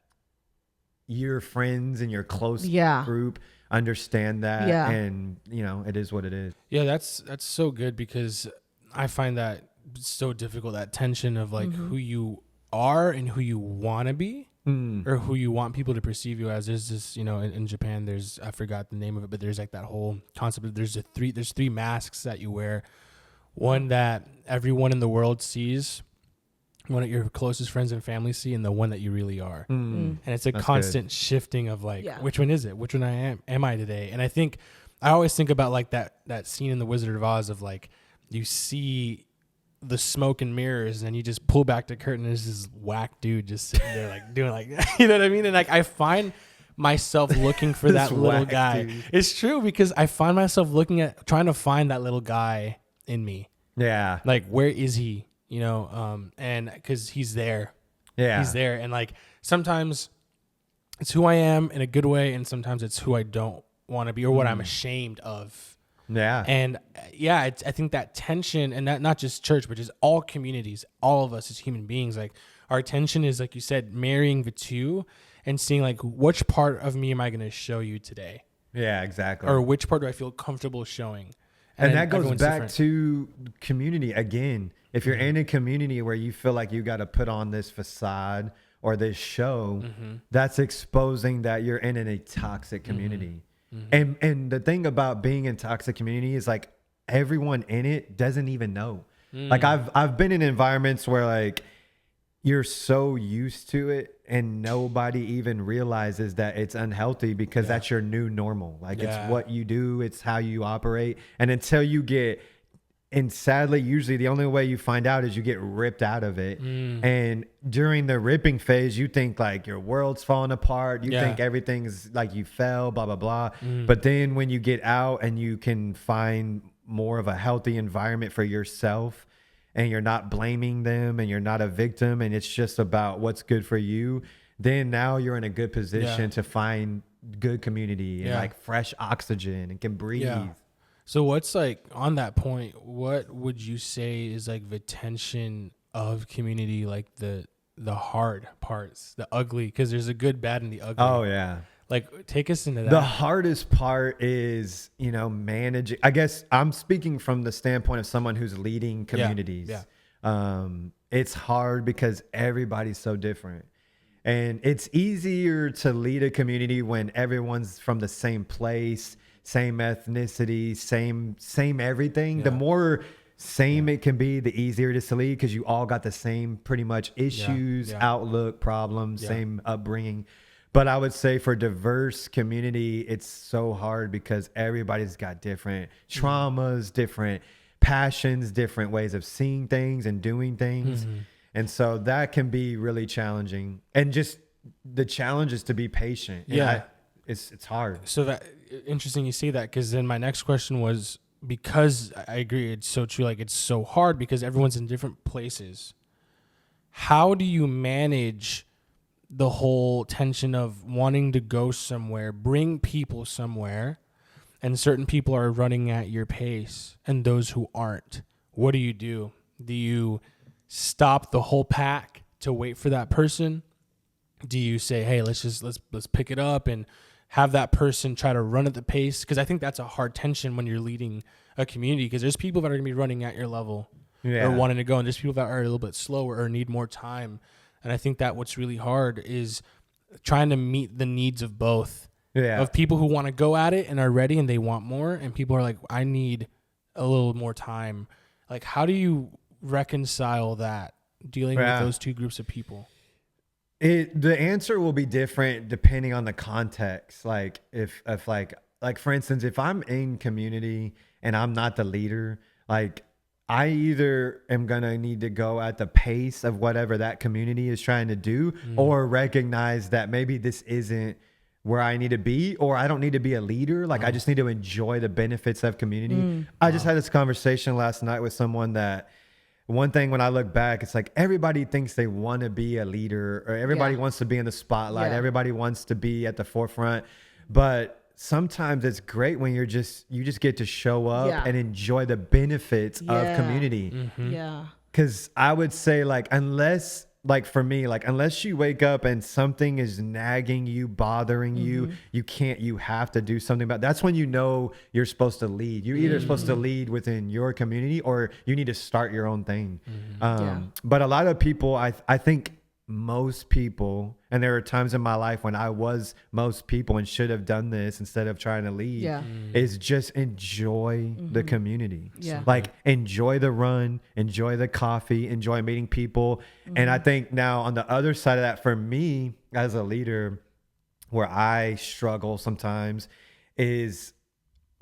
your friends and your close group understand that. And, you know, it is what it is. Yeah, that's so good, because I find that so difficult, that tension of like who you are and who you want to be, or who you want people to perceive you as. There's this, you know, in Japan, I forgot the name of it, but there's like that whole concept of there's three masks that you wear. One that everyone in the world sees, one that your closest friends and family see, and the one that you really are. And it's a constant shifting of like, which one is it? Which one am I today? And I always think about like that scene in The Wizard of Oz of like, you see the smoke and mirrors, and then you just pull back the curtain, and there's this whack dude just sitting there like doing like, you know what I mean? And like, I find myself looking for that little guy. Dude. It's true, because I find myself trying to find that little guy in me. Yeah. Like, where is he? You know, and because he's there. Yeah. He's there. And like, sometimes it's who I am in a good way, and sometimes it's who I don't want to be, or what I'm ashamed of. Yeah. And I think that tension, and that not just church, but just all communities, all of us as human beings, like, our tension is, like you said, marrying the two and seeing like, which part of me am I going to show you today? Yeah, exactly. Or which part do I feel comfortable showing? And that goes back to community again. If you're in a community where you feel like you got to put on this facade or this show, that's exposing that you're in a toxic community. And the thing about being in toxic community is like, everyone in it doesn't even know. Like, I've been in environments where like you're so used to it and nobody even realizes that it's unhealthy, because that's your new normal. Like, it's what you do, it's how you operate. And until you get, and sadly, usually the only way you find out is you get ripped out of it. And during the ripping phase, you think like your world's falling apart. You think everything's like you fell, blah, blah, blah. But then when you get out and you can find more of a healthy environment for yourself, and you're not blaming them and you're not a victim, and it's just about what's good for you, then now you're in a good position to find good community and like fresh oxygen and can breathe. So what's like, on that point, what would you say is like the tension of community, like the hard parts, the ugly, because there's a good, bad, and the ugly. Oh yeah. Like, take us into that. The hardest part is, you know, managing. I guess I'm speaking from the standpoint of someone who's leading communities. It's hard because everybody's so different. And it's easier to lead a community when everyone's from the same place, same ethnicity, same everything. The more same it can be, the easier it is to lead, because you all got the same pretty much issues, outlook, problems, same upbringing. But I would say for diverse community, it's so hard because everybody's got different traumas, different passions, different ways of seeing things and doing things. And so that can be really challenging. And just the challenge is to be patient. It's hard. So that interesting you say that, because then my next question was, because I agree, it's so true. Like, it's so hard because everyone's in different places. How do you manage the whole tension of wanting to go somewhere, bring people somewhere, and certain people are running at your pace and those who aren't? What do? Do you stop the whole pack to wait for that person? Do you say, hey, let's pick it up and have that person try to run at the pace, because I think that's a hard tension when you're leading a community, because there's people that are going to be running at your level or wanting to go, and there's people that are a little bit slower or need more time. And I think that what's really hard is trying to meet the needs of both, of people who want to go at it and are ready and they want more, and people are like, I need a little more time. Like, how do you reconcile that, dealing with those two groups of people? The answer will be different depending on the context. Like if like for instance, if I'm in community and I'm not the leader, like I either am gonna need to go at the pace of whatever that community is trying to do, or recognize that maybe this isn't where I need to be, or I don't need to be a leader. Like I just need to enjoy the benefits of community. I just had this conversation last night with someone that, one thing when I look back, it's like everybody thinks they want to be a leader, or everybody wants to be in the spotlight. Everybody wants to be at the forefront. But sometimes it's great when you just get to show up and enjoy the benefits of community. Yeah. Because I would say, like, unless, like for me, like unless you wake up and something is nagging you, bothering you, you have to do something about it. That's when you know you're supposed to lead. You're either supposed to lead within your community, or you need to start your own thing. But a lot of people, I think most people, and there are times in my life when I was most people and should have done this instead of trying to lead, is just enjoy the community. Like enjoy the run, enjoy the coffee, enjoy meeting people. And I think now on the other side of that, for me as a leader, where I struggle sometimes is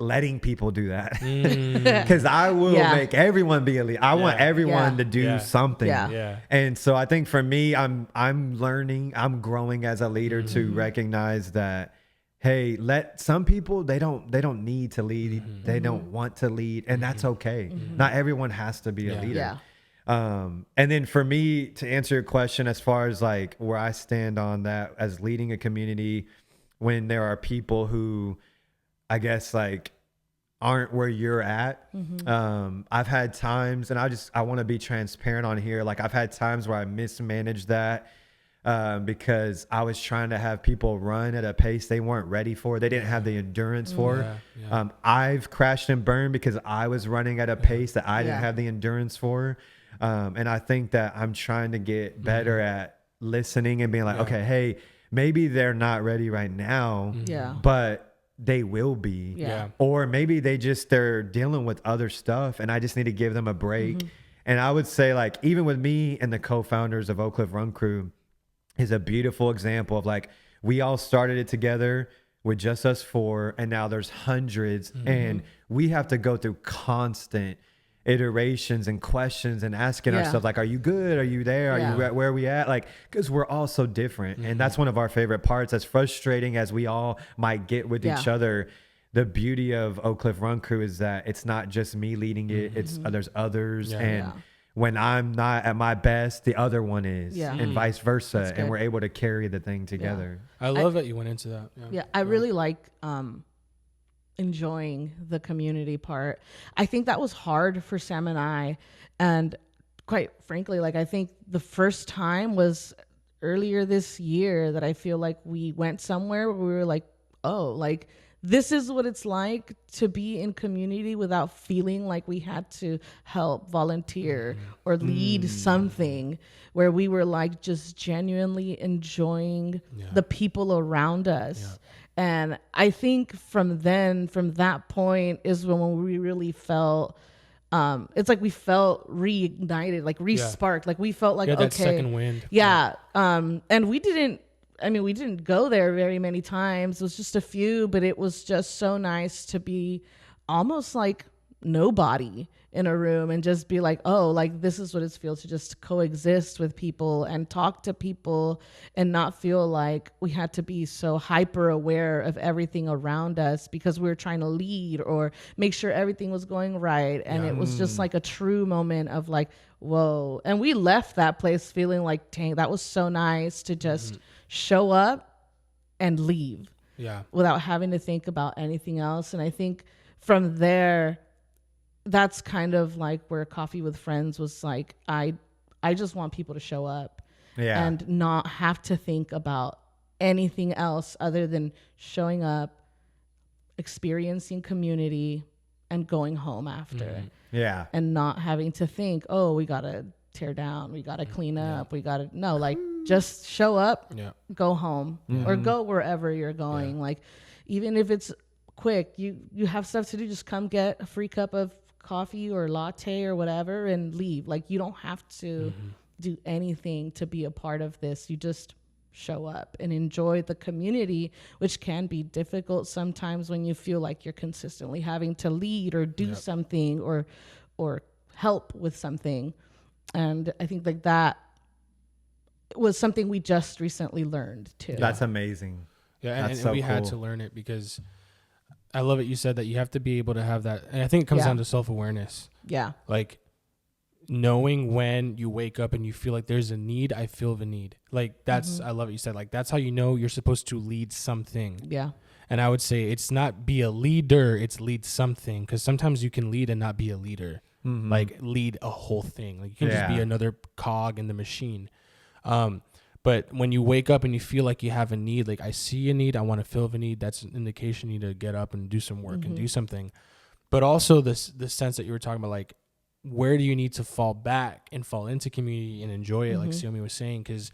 letting people do that. Because I will make everyone be a leader. I want everyone to do something. And so I think for me, I'm learning, I'm growing as a leader to recognize that, hey, let some people, they don't need to lead. They don't want to lead, and that's okay. Not everyone has to be a leader. And then for me, to answer your question, as far as like where I stand on that as leading a community, when there are people who, I guess, like aren't where you're at. I've had times, and I want to be transparent on here. Like I've had times where I mismanaged that because I was trying to have people run at a pace they weren't ready for. They didn't have the endurance for. I've crashed and burned because I was running at a pace that I didn't have the endurance for. And I think that I'm trying to get better at listening and being like, okay, hey, maybe they're not ready right now, but they will be. Or maybe they're dealing with other stuff and I just need to give them a break. And I would say, like, even with me and the co-founders of Oak Cliff Run Crew is a beautiful example of, like, we all started it together with just us four, and now there's hundreds, and we have to go through constant iterations and questions and asking ourselves, like, are you good? Are you there? Are you where are we at? Like, because we're all so different. And that's one of our favorite parts. As frustrating as we all might get with each other, the beauty of Oak Cliff Run Crew is that it's not just me leading it. It's there's others. And when I'm not at my best, the other one is, and vice versa. And we're able to carry the thing together. I love that you went into that. I really like enjoying the community part. I think that was hard for Sam and I, and quite frankly, like, I think the first time was earlier this year that I feel like we went somewhere where we were like, oh, like, this is what it's like to be in community without feeling like we had to help, volunteer, or lead something, where we were like just genuinely enjoying the people around us. And I think from that point is when we really felt, it's like we felt reignited, like re-sparked, like we felt like, okay, that second wind. And we didn't go there very many times. It was just a few, but it was just so nice to be almost like nobody in a room and just be like, oh, like, this is what it feels to just coexist with people and talk to people and not feel like we had to be so hyper aware of everything around us because we were trying to lead or make sure everything was going right. And it was just like a true moment of like, whoa. And we left that place feeling like, dang, that was so nice to just show up and leave without having to think about anything else. And I think from there, that's kind of like where Coffee with Friends was like, I just want people to show up and not have to think about anything else other than showing up, experiencing community, and going home after, Yeah. and not having to think, oh, we gotta tear down, we gotta clean up, we gotta no, like just show up, go home, or go wherever you're going. Like even if it's quick, you have stuff to do, just come get a free cup of coffee or latte or whatever and leave. Like you don't have to do anything to be a part of this. You just show up and enjoy the community, which can be difficult sometimes when you feel like you're consistently having to lead or do something or help with something. And I think like that was something we just recently learned too. That's amazing. Yeah, and so we had cool. to learn it because I love it. You said that you have to be able to have that. And I think it comes down to self-awareness. Yeah. Like knowing when you wake up and you feel like there's a need, I feel the need. Like that's, I love what you said. Like that's how you know you're supposed to lead something. Yeah. And I would say it's not be a leader, it's lead something. Because sometimes you can lead and not be a leader. Like lead a whole thing. Like you can just be another cog in the machine. But when you wake up and you feel like you have a need, like I see a need, I want to fill the need, that's an indication you need to get up and do some work and do something. But also the sense that you were talking about, like, where do you need to fall back and fall into community and enjoy it, like Xiomi was saying? Because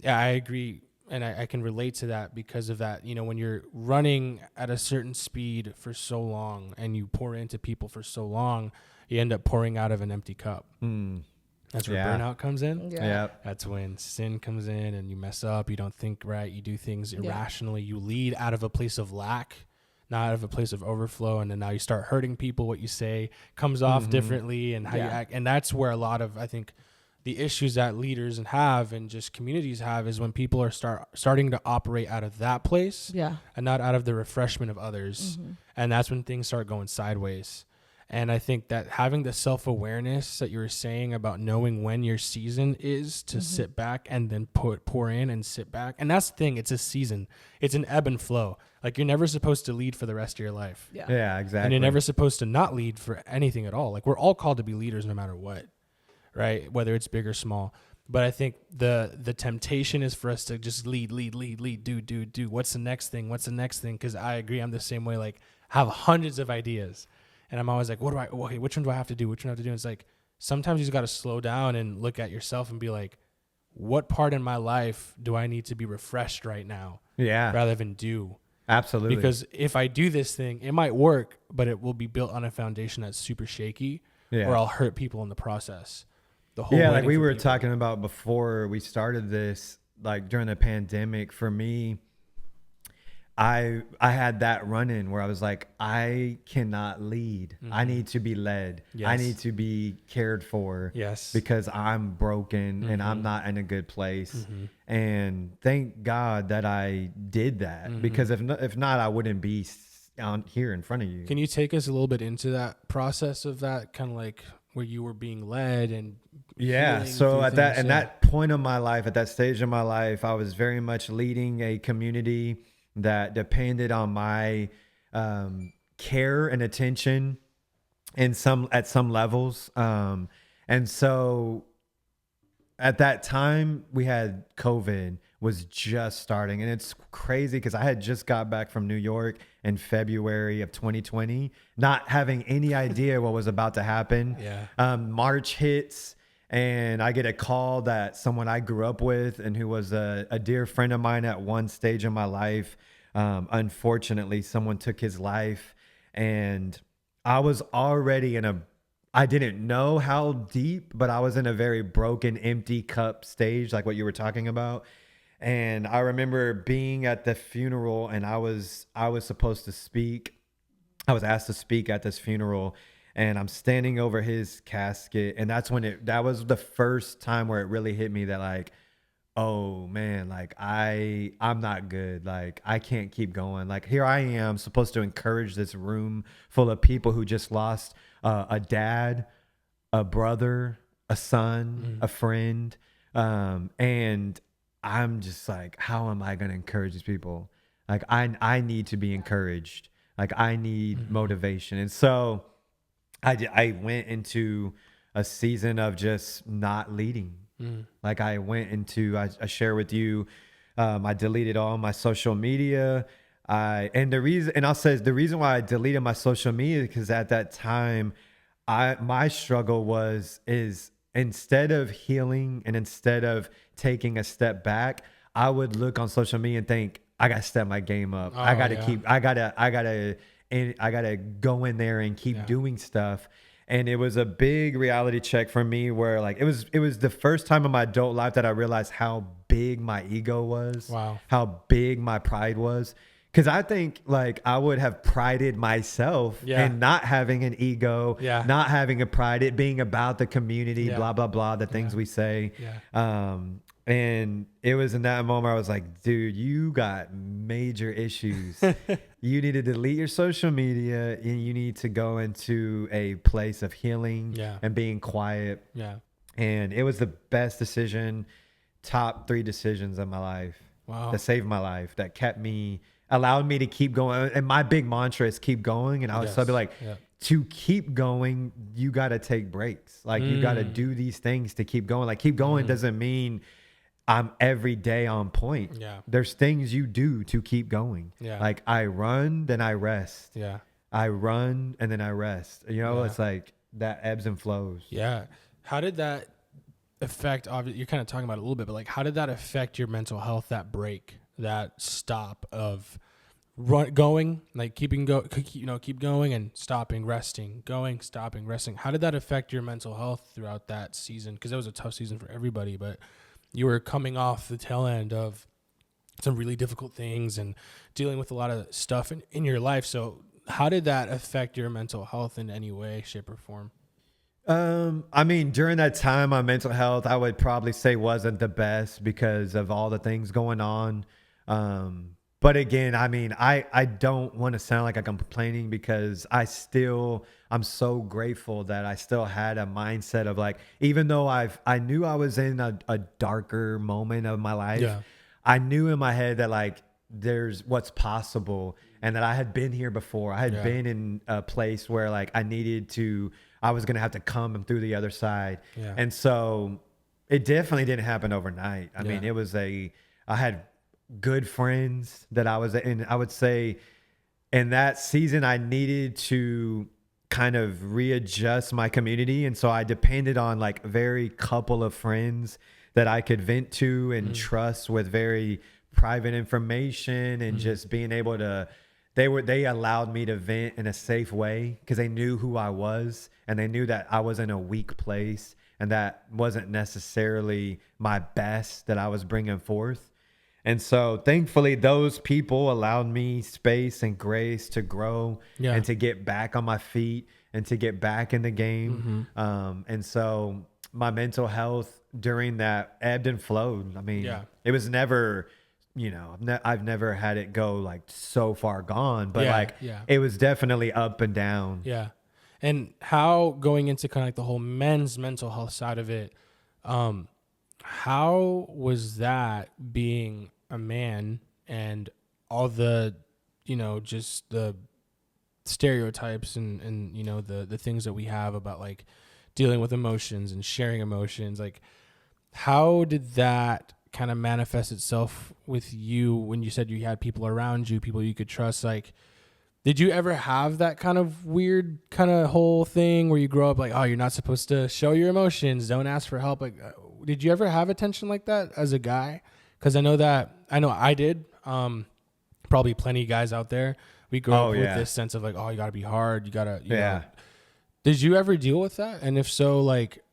I agree, and I can relate to that because of that. You know, when you're running at a certain speed for so long and you pour into people for so long, you end up pouring out of an empty cup. That's where burnout comes in. Yeah. That's when sin comes in and you mess up. You don't think right. You do things irrationally. You lead out of a place of lack, not out of a place of overflow. And then now you start hurting people. What you say comes off differently and how you act. And that's where a lot of, I think, the issues that leaders have and just communities have is when people are starting to operate out of that place and not out of the refreshment of others. And that's when things start going sideways. And I think that having the self-awareness that you were saying about knowing when your season is to sit back and then pour in and sit back. And that's the thing. It's a season. It's an ebb and flow. Like you're never supposed to lead for the rest of your life. Yeah, exactly. And you're never supposed to not lead for anything at all. Like we're all called to be leaders no matter what, right? Whether it's big or small. But I think the temptation is for us to just lead, do. What's the next thing? Because I agree. I'm the same way. Like I have hundreds of ideas. And I'm always like, which one do I have to do? And it's like, sometimes you just got to slow down and look at yourself and be like, what part in my life do I need to be refreshed right now? Yeah. Rather than do. Absolutely. Because if I do this thing, it might work, but it will be built on a foundation that's super shaky or I'll hurt people in the process. Like we were talking about before we started this, like during the pandemic, for me, I had that run-in where I was like, I cannot lead. I need to be led. I need to be cared for. Because I'm broken and I'm not in a good place. And thank God that I did that, because if not, I wouldn't be on here in front of you. Can you take us a little bit into that process of that, kind of like where you were being led and so at that point of my life, at that stage of my life, I was very much leading a community that depended on my care and attention at some levels. And so at that time we had COVID was just starting, and it's crazy because I had just got back from New York in February of 2020, not having any idea what was about to happen. March hits, and I get a call that someone I grew up with and who was a dear friend of mine at one stage in my life, unfortunately, someone took his life. And I was already I didn't know how deep, but I was in a very broken, empty cup stage, like what you were talking about. And I remember being at the funeral, and I was supposed to speak. I was asked to speak at this funeral. And I'm standing over his casket, and that's when that was the first time where it really hit me that, like, oh man, like I'm not good. Like I can't keep going. Like here I am supposed to encourage this room full of people who just lost a dad, a brother, a son, a friend. And I'm just like, how am I going to encourage these people? Like I need to be encouraged. Like I need motivation. And so I went into a season of just not leading. Like I went into, I share with you, I deleted all my social media. I'll say the reason why I deleted my social media is because at that time, my struggle is instead of healing and instead of taking a step back, I would look on social media and think, I gotta step my game up. I gotta I gotta go in there and keep doing stuff. And it was a big reality check for me where like it was the first time in my adult life that I realized how big my ego was. Wow. How big my pride was. Cause I think like I would have prided myself in not having an ego, not having a pride, it being about the community, blah, blah, blah, the things we say. And it was in that moment I was like, dude, you got major issues. You need to delete your social media and you need to go into a place of healing and being quiet. Yeah. And it was the best decision, top 3 decisions of my life. Wow. That saved my life, that allowed me to keep going. And my big mantra is keep going. And I was be like, to keep going, you got to take breaks. Like you got to do these things to keep going. Like keep going doesn't mean I'm every day on point. Yeah. There's things you do to keep going. Yeah. Like I run, then I rest. Yeah. I run and then I rest. You know, it's like that ebbs and flows. Yeah. How did that affect, obviously you're kind of talking about it a little bit, but like how did that affect your mental health, that break, that stop of going, like keep going and stopping, resting, going, stopping, resting? How did that affect your mental health throughout that season? Because that was a tough season for everybody, but you were coming off the tail end of some really difficult things and dealing with a lot of stuff in your life. So how did that affect your mental health in any way, shape, or form? I mean, during that time, my mental health, I would probably say wasn't the best because of all the things going on. But again, I mean, I don't want to sound like I'm complaining because I'm so grateful that I still had a mindset of like, even though I knew I was in a darker moment of my life, I knew in my head that like, there's what's possible and that I had been here before. I had been in a place where like I was going to have to come through the other side. Yeah. And so it definitely didn't happen overnight. I mean, I had good friends that I was in. I would say in that season, I needed to kind of readjust my community. And so I depended on like very couple of friends that I could vent to and trust with very private information and just being able to, they allowed me to vent in a safe way because they knew who I was and they knew that I was in a weak place and that wasn't necessarily my best that I was bringing forth. And so thankfully those people allowed me space and grace to grow and to get back on my feet and to get back in the game. And so my mental health during that ebbed and flowed. I mean, it was never, I've never had it go like so far gone, but it was definitely up and down. Yeah. And how, going into kind of like the whole men's mental health side of it, how was that being a man and all the, just the stereotypes and the things that we have about like dealing with emotions and sharing emotions? Like, how did that kind of manifest itself with you when you said you had people around you, people you could trust? Like, did you ever have that kind of weird kind of whole thing where you grow up like, oh, you're not supposed to show your emotions, don't ask for help? Like, did you ever have a tension like that as a guy? Because I know I did. Probably plenty of guys out there. We grow up with this sense of like, oh, you got to be hard. You got to, you know. Did you ever deal with that? And if so, like,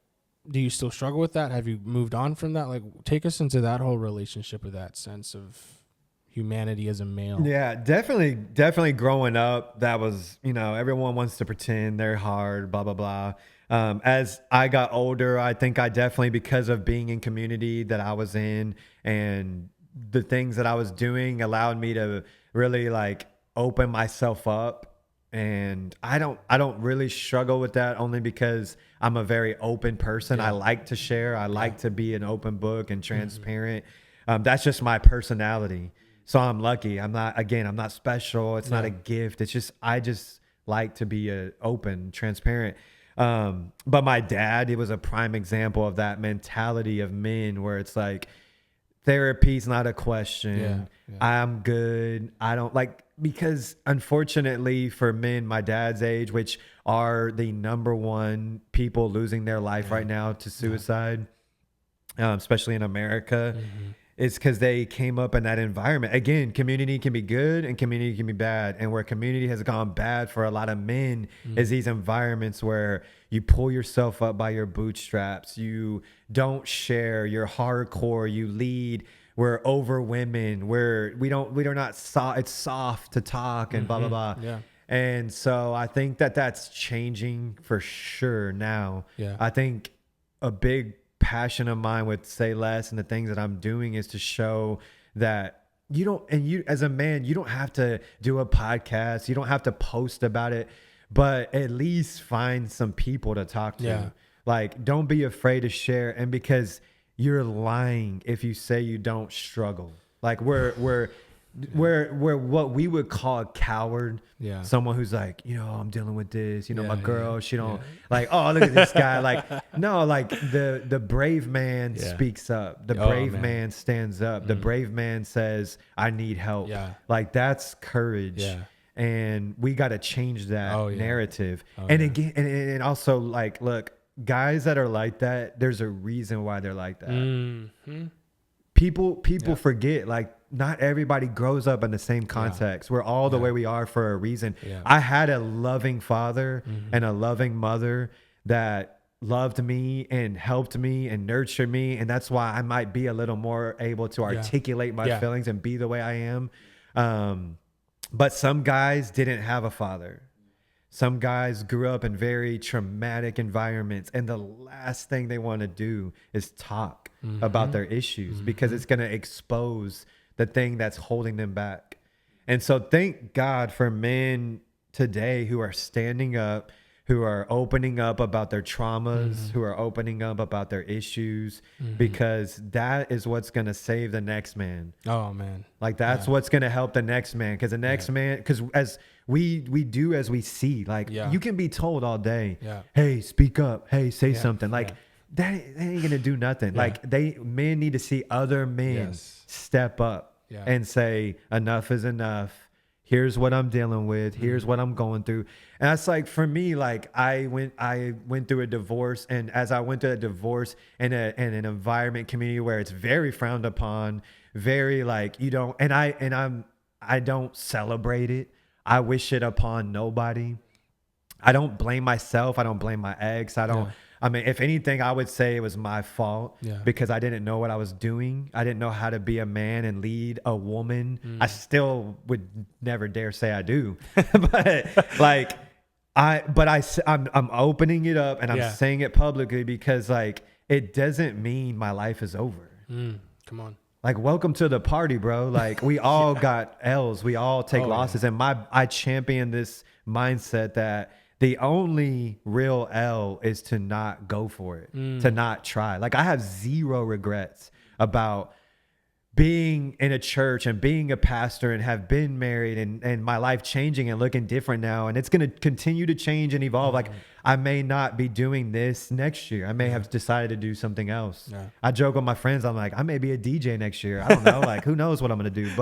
do you still struggle with that? Have you moved on from that? Like, take us into that whole relationship with that sense of humanity as a male. Yeah, definitely growing up, that was, everyone wants to pretend they're hard, blah, blah, blah. As I got older, I think I definitely, because of being in community that I was in and the things that I was doing allowed me to really like open myself up. And I don't really struggle with that only because I'm a very open person. I like to share. I like to be an open book and transparent. That's just my personality. So I'm lucky. I'm not special. It's not a gift. It's just, I just like to be open, transparent. But my dad, he was a prime example of that mentality of men where it's like, therapy's not a question. Yeah. I'm good. I don't like, because unfortunately for men my dad's age, which are the number one people losing their life right now to suicide, especially in America, it's because they came up in that environment. Again, community can be good and community can be bad. And where community has gone bad for a lot of men is these environments where you pull yourself up by your bootstraps. You don't share. You're hardcore. You lead. We're over women. We're not soft. It's soft to talk and blah, blah, blah. Yeah. And so I think that that's changing for sure now. Yeah. I think a big passion of mine with Say Less and the things that I'm doing is to show that you as a man, you don't have to do a podcast. You don't have to post about it, but at least find some people to talk to. Yeah. Like, don't be afraid to share. And because you're lying if you say you don't struggle. Like we're what we would call a coward. Yeah. Someone who's like, I'm dealing with this, Yeah, my girl, she don't like, oh, look at this guy. Like, no, like the brave man speaks up. The brave man stands up. The brave man says, I need help. Yeah. Like, that's courage. Yeah. And we got to change that narrative. And again, and also, like, look, guys that are like that, there's a reason why they're like that. People forget, like, not everybody grows up in the same context. We're all the way we are for a reason. I had a loving father and a loving mother that loved me and helped me and nurtured me. And that's why I might be a little more able to articulate my feelings and be the way I am. But some guys didn't have a father. Some guys grew up in very traumatic environments, and the last thing they want to do is talk about their issues because it's going to expose the thing that's holding them back. And so thank God for men today who are standing up, who are opening up about their traumas, who are opening up about their issues, because that is what's going to save the next man. Oh, man. Like, that's what's going to help the next man. Because the next man, because as we do as we see, like, you can be told all day, hey, speak up. Hey, say something. Like, that ain't going to do nothing. Like, men need to see other men step up and say, enough is enough. Here's what I'm dealing with. Here's what I'm going through. And that's like, for me, like, I went through a divorce, and as I went through a divorce in an environment community where it's very frowned upon, very like, I don't celebrate it. I wish it upon nobody. I don't blame myself. I don't blame my ex. I mean, if anything, I would say it was my fault because I didn't know what I was doing. I didn't know how to be a man and lead a woman. I still would never dare say I do, but like, I'm opening it up and I'm saying it publicly because, like, it doesn't mean my life is over. Come on. Like, welcome to the party, bro. Like, we all got L's. We all take losses. And I champion this mindset that the only real L is to not go for it, to not try. Like, I have zero regrets about being in a church and being a pastor and have been married and my life changing and looking different now. And it's going to continue to change and evolve. Like, I may not be doing this next year. I may have decided to do something else. I joke with my friends. I'm like, I may be a DJ next year. I don't know. Like, who knows what I'm going to do?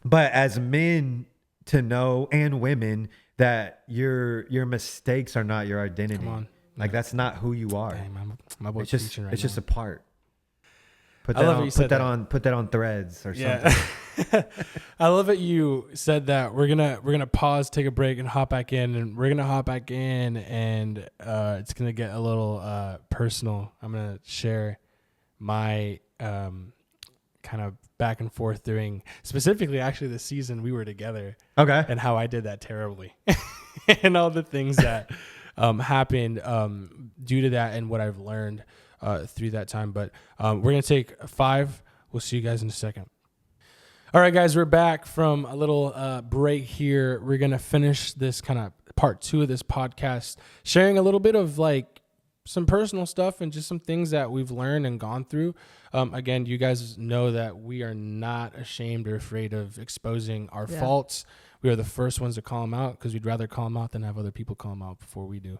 But as men to know, and women, that your mistakes are not your identity. Come on. Like, that's not who you are. Dang, my boy's It's teaching right just now. a part. Put I that love on, what you said put that on threads or Yeah. something. I love that you said that. We're gonna pause, take a break, and hop back in. And we're gonna hop back in, and it's gonna get a little personal. I'm gonna share my kind of back and forth during, specifically, actually, the season we were together. Okay. And how I did that terribly, and all the things that happened due to that, and what I've learned through that time. But we're going to take 5. We'll see you guys in a second. All right, guys, we're back from a little break here. We're going to finish this kind of part 2 of this podcast, sharing a little bit of like some personal stuff and just some things that we've learned and gone through. Again, you guys know that we are not ashamed or afraid of exposing our faults. We are the first ones to call them out because we'd rather call them out than have other people call them out before we do.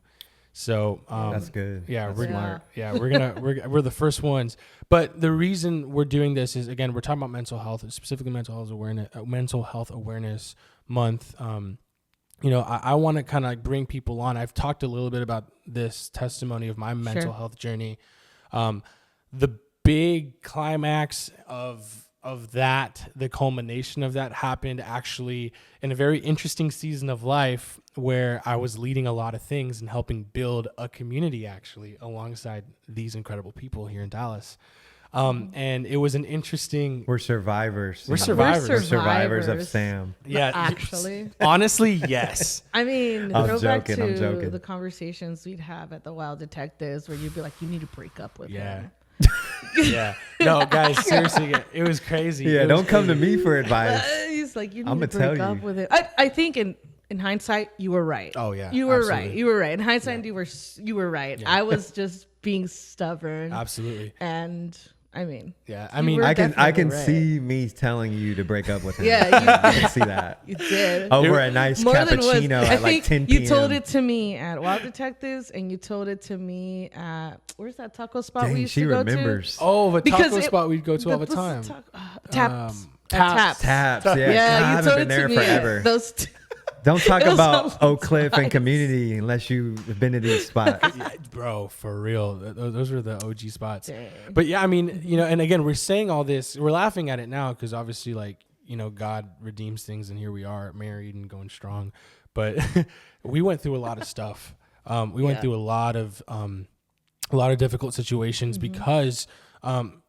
So That's good. Yeah, That's we're smart. yeah we're the first ones. But the reason we're doing this is, again, we're talking about mental health, specifically mental health awareness month. I want to kind of like bring people on. I've talked a little bit about this testimony of my mental health journey. The big climax of that, the culmination of that, happened actually in a very interesting season of life where I was leading a lot of things and helping build a community actually alongside these incredible people here in Dallas. And it was an interesting... We're survivors. We're survivors. We're survivors of Sam. Yeah, actually. Honestly, yes. I mean, I'm go back joking, I'm to joking. the conversations we'd have at the Wild Detectives where you'd be like, you need to break up with him. Yeah. No, guys, seriously, it was crazy. Yeah, don't come to me for advice. He's like, you need I'ma to break tell up you. with it. I think in hindsight, you were right. Oh, yeah, you were absolutely. right. You were right. In hindsight, you were right. Yeah. I was just being stubborn. Absolutely. And I mean, Yeah. I mean, I can definitely see me telling you to break up with him. Yeah, I can see that. you did. Over a nice More than was. cappuccino I at like think 10 p.m. you told it to me at Wild Detectives, and you told it to me at where's that taco spot we Dang, used she to go remembers. Oh, the Because taco spot we'd go to all the what's time. Taps. Taps. Taps, yeah. Yeah, God, I you haven't told been it to there me. forever. Those Don't talk It was about a Oak Cliff and nice- community unless you've been to these spots. Yeah, bro, for real. Those were the OG spots. Dang. But yeah, I mean, and again, we're saying all this, we're laughing at it now because obviously, like, God redeems things, and here we are, married and going strong. But we went through a lot of stuff. We went through a lot of difficult situations because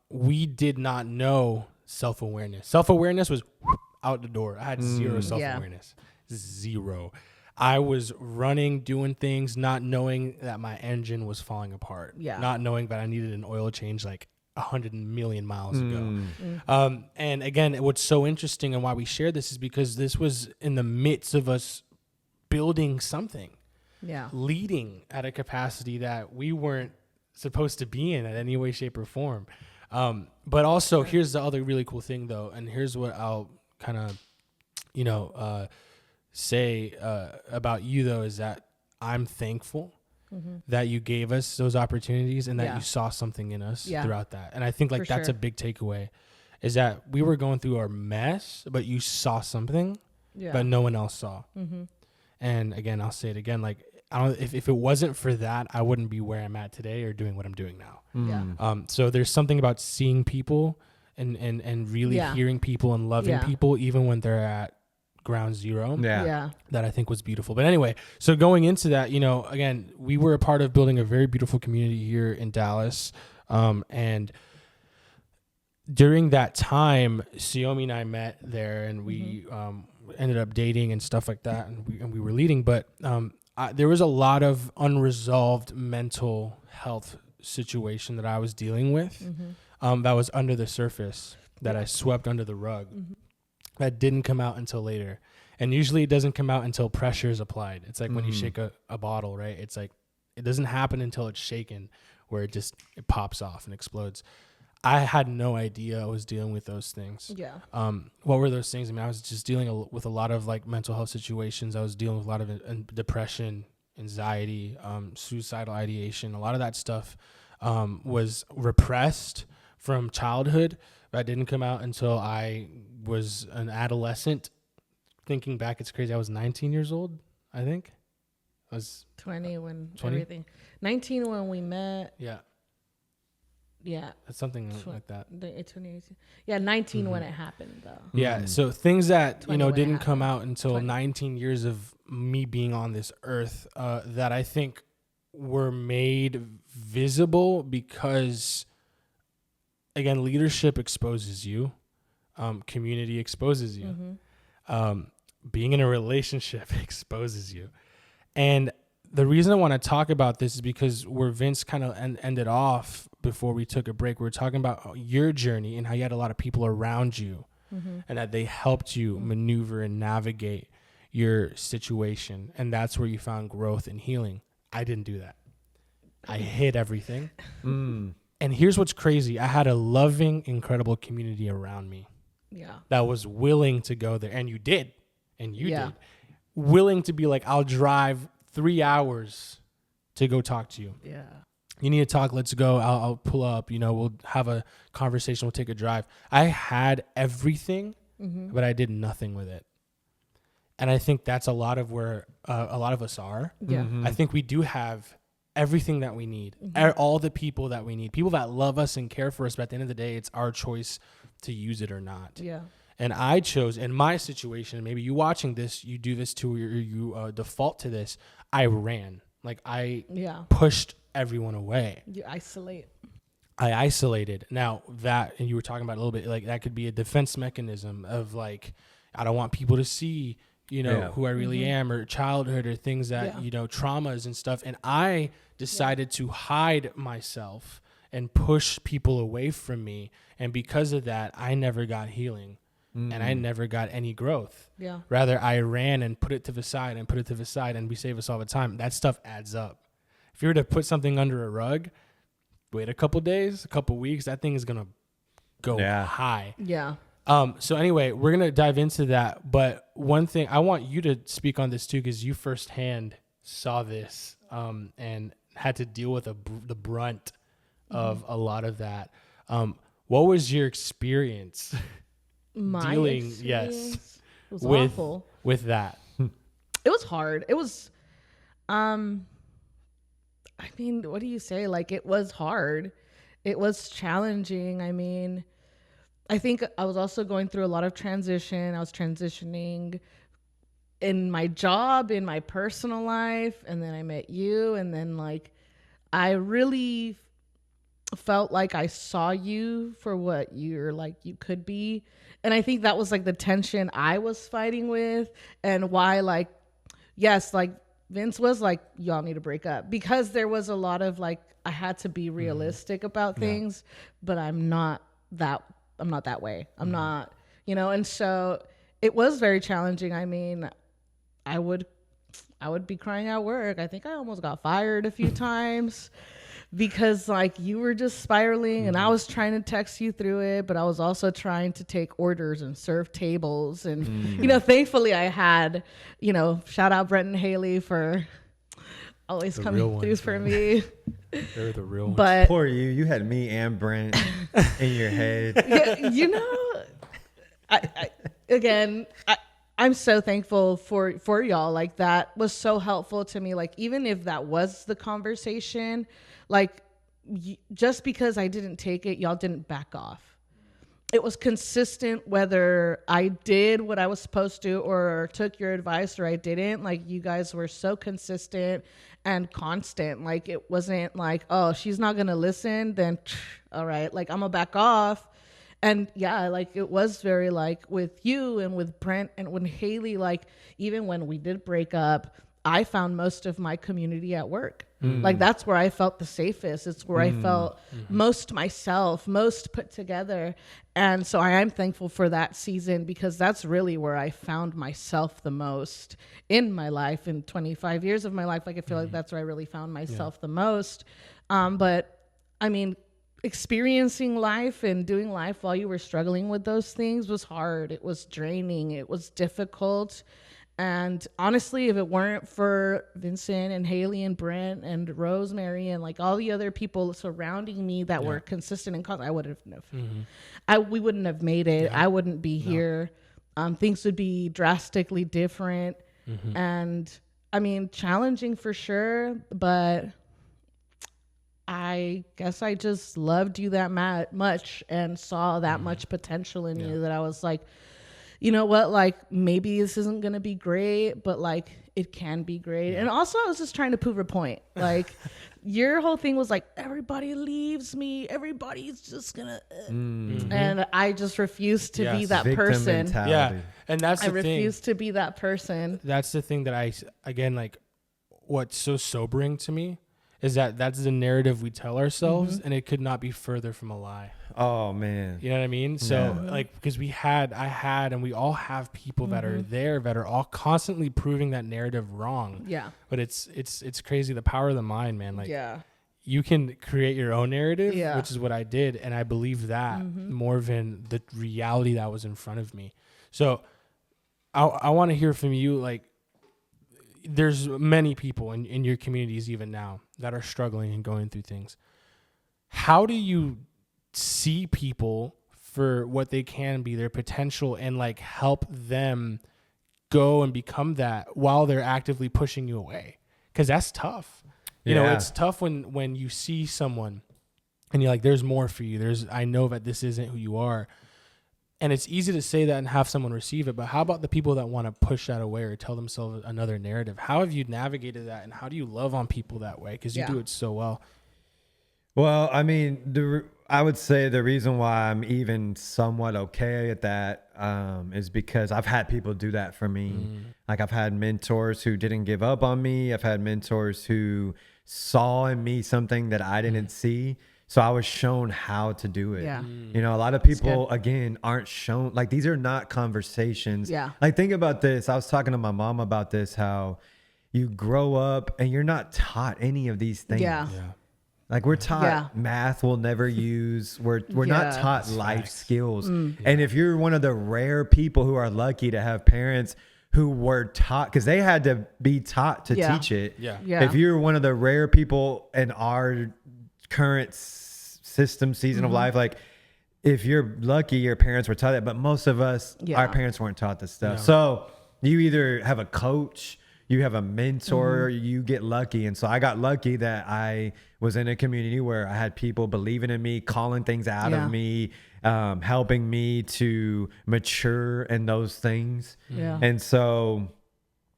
we did not know self-awareness. Self-awareness was out the door. I had zero self-awareness. Zero. I was running, doing things, not knowing that my engine was falling apart. Yeah. Not knowing that I needed an oil change like 100 million miles ago. Mm. And again, what's so interesting and why we share this is because this was in the midst of us building something, Yeah. leading at a capacity that we weren't supposed to be in any way, shape, or form. But also, here's the other really cool thing, though, and here's what I'll kind of, say about you, though, is that I'm thankful that you gave us those opportunities and that you saw something in us throughout that. And I think like For that's sure. a big takeaway, is that we were going through our mess, but you saw something but no one else saw. And again, I'll say it again, like, I don't, if it wasn't for that, I wouldn't be where I'm at today or doing what I'm doing now. Yeah. So there's something about seeing people and really hearing people and loving people, even when they're at ground zero. Yeah. That I think was beautiful. But anyway, so going into that, again, we were a part of building a very beautiful community here in Dallas. And during that time, Xiomi and I met there, and we ended up dating and stuff like that, and we were leading. But there was a lot of unresolved mental health situation that I was dealing with that was under the surface, that I swept under the rug, that didn't come out until later. And usually it doesn't come out until pressure is applied. It's like when you shake a bottle, right? It's like it doesn't happen until it's shaken, where it pops off and explodes. I had no idea I was dealing with those things. Yeah. What were those things? I mean, I was just dealing with a lot of like mental health situations. I was dealing with a lot of depression, anxiety, suicidal ideation. A lot of that stuff was repressed from childhood. That didn't come out until I was an adolescent. Thinking back, it's crazy. I was 19 years old, I think. I was 20 when 20? everything. 19 when we met. Yeah. Yeah. It's something like that. 2018. Yeah, 19 when it happened, though. Yeah. So things that, 20 when it didn't come happened. out until 20. 19 years of me being on this earth, that I think were made visible because, again, leadership exposes you. Community exposes you. Being in a relationship exposes you. And the reason I want to talk about this is because where Vince kind of ended off before we took a break, we were talking about your journey and how you had a lot of people around you and that they helped you maneuver and navigate your situation. And that's where you found growth and healing. I didn't do that. I hid everything. And here's what's crazy. I had a loving, incredible community around me Yeah. that was willing to go there. And you did. And you did. Willing to be like, I'll drive 3 hours to go talk to you. Yeah. You need to talk. Let's go. I'll pull up. We'll have a conversation. We'll take a drive. I had everything, but I did nothing with it. And I think that's a lot of where a lot of us are. Yeah. I think we do have everything that we need, all the people that we need, people that love us and care for us. But at the end of the day, it's our choice to use it or not. Yeah. And I chose, in my situation, maybe you watching this, you do this too, or you default to this. I ran. Like I pushed everyone away. You isolate. I isolated. Now that, and you were talking about a little bit, like that could be a defense mechanism of like, I don't want people to see, who I really am, or childhood, or things that, traumas and stuff. And I decided to hide myself and push people away from me. And because of that, I never got healing and I never got any growth. Yeah. Rather, I ran and put it to the side and put it to the side, and we save us all the time. That stuff adds up. If you were to put something under a rug, wait a couple days, a couple weeks, that thing is going to go high. Yeah. So anyway, we're going to dive into that. But one thing, I want you to speak on this too, because you firsthand saw this and had to deal with the brunt of a lot of that. What was your experience dealing was awful with that? It was hard. It was, I mean, what do you say? Like, it was hard. It was challenging. I mean, I think I was also going through a lot of transition. I was transitioning in my job, in my personal life, and then I met you, and then like I really felt like I saw you for what you're like you could be. And I think that was like the tension I was fighting with, and why, like, yes, like Vince was like, y'all need to break up, because there was a lot of like, I had to be realistic about things, but I'm not that way. I'm not, and so it was very challenging. I mean, I would be crying at work. I think I almost got fired a few times because like you were just spiraling, and I was trying to text you through it, but I was also trying to take orders and serve tables. And, thankfully I had, shout out Brent and Haley for always coming through for me. They're the real ones. But poor you had me and Brent in your head. I'm so thankful for y'all. Like, that was so helpful to me. Like, even if that was the conversation, like, just because I didn't take it, y'all didn't back off. It was consistent whether I did what I was supposed to or took your advice or I didn't. Like, you guys were so consistent and constant. Like, it wasn't like, oh, she's not going to listen, then all right, like, I'm going to back off. And yeah, like, it was very like with you and with Brent and when Haley, like, even when we did break up, I found most of my community at work. Like, that's where I felt the safest. It's where I felt most myself, most put together. And so I am thankful for that season, because that's really where I found myself the most in my life. In 25 years of my life, like, I feel like that's where I really found myself the most. But I mean, experiencing life and doing life while you were struggling with those things was hard. It was draining. It was difficult. And honestly, if it weren't for Vincent and Haley and Brent and Rosemary and like all the other people surrounding me that were consistent and constant, I wouldn't have. We wouldn't have made it. I wouldn't be here. Things would be drastically different. And I mean, challenging for sure, but I guess I just loved you that much and saw that much potential in you that I was like, you know what, like, maybe this isn't going to be great, but like, it can be great. And also I was just trying to prove a point. Like, your whole thing was like, everybody leaves me. Everybody's just going to, and I just refused to be that Victim person. mentality. Yeah. And that's the thing. I refused to be that person. That's the thing that again, like, what's so sobering to me is that that's the narrative we tell ourselves, and it could not be further from a lie. Oh man. You know what I mean? So like, because I had, and we all have people that are there that are all constantly proving that narrative wrong. Yeah. But it's crazy. The power of the mind, man. Like, you can create your own narrative, which is what I did. And I believe that more than the reality that was in front of me. So I want to hear from you. Like, there's many people in your communities even now that are struggling and going through things. How do you see people for what they can be, their potential, and like help them go and become that while they're actively pushing you away? Because that's tough. You know, it's tough when you see someone and you're like, there's more for you. I know that this isn't who you are. And it's easy to say that and have someone receive it, but how about the people that want to push that away or tell themselves another narrative? How have you navigated that, and how do you love on people that way? Because you do it so well. Well, I mean, I would say the reason why I'm even somewhat okay at that is because I've had people do that for me. Like I've had mentors who didn't give up on me. I've had mentors who saw in me something that I didn't see. So I was shown how to do it. Yeah. You know, a lot of people, again, aren't shown, like these are not conversations. Yeah. Like think about this. I was talking to my mom about this, how you grow up and you're not taught any of these things. Yeah. Like we're taught math we'll never use. We're not taught life skills. And if you're one of the rare people who are lucky to have parents who were taught, because they had to be taught to teach it. If you're one of the rare people in our current season of life, like if you're lucky, your parents were taught it, but most of us, our parents weren't taught this stuff. So you either have a coach, you have a mentor, you get lucky. And so I got lucky that I was in a community where I had people believing in me, calling things out of me, helping me to mature in those things. And so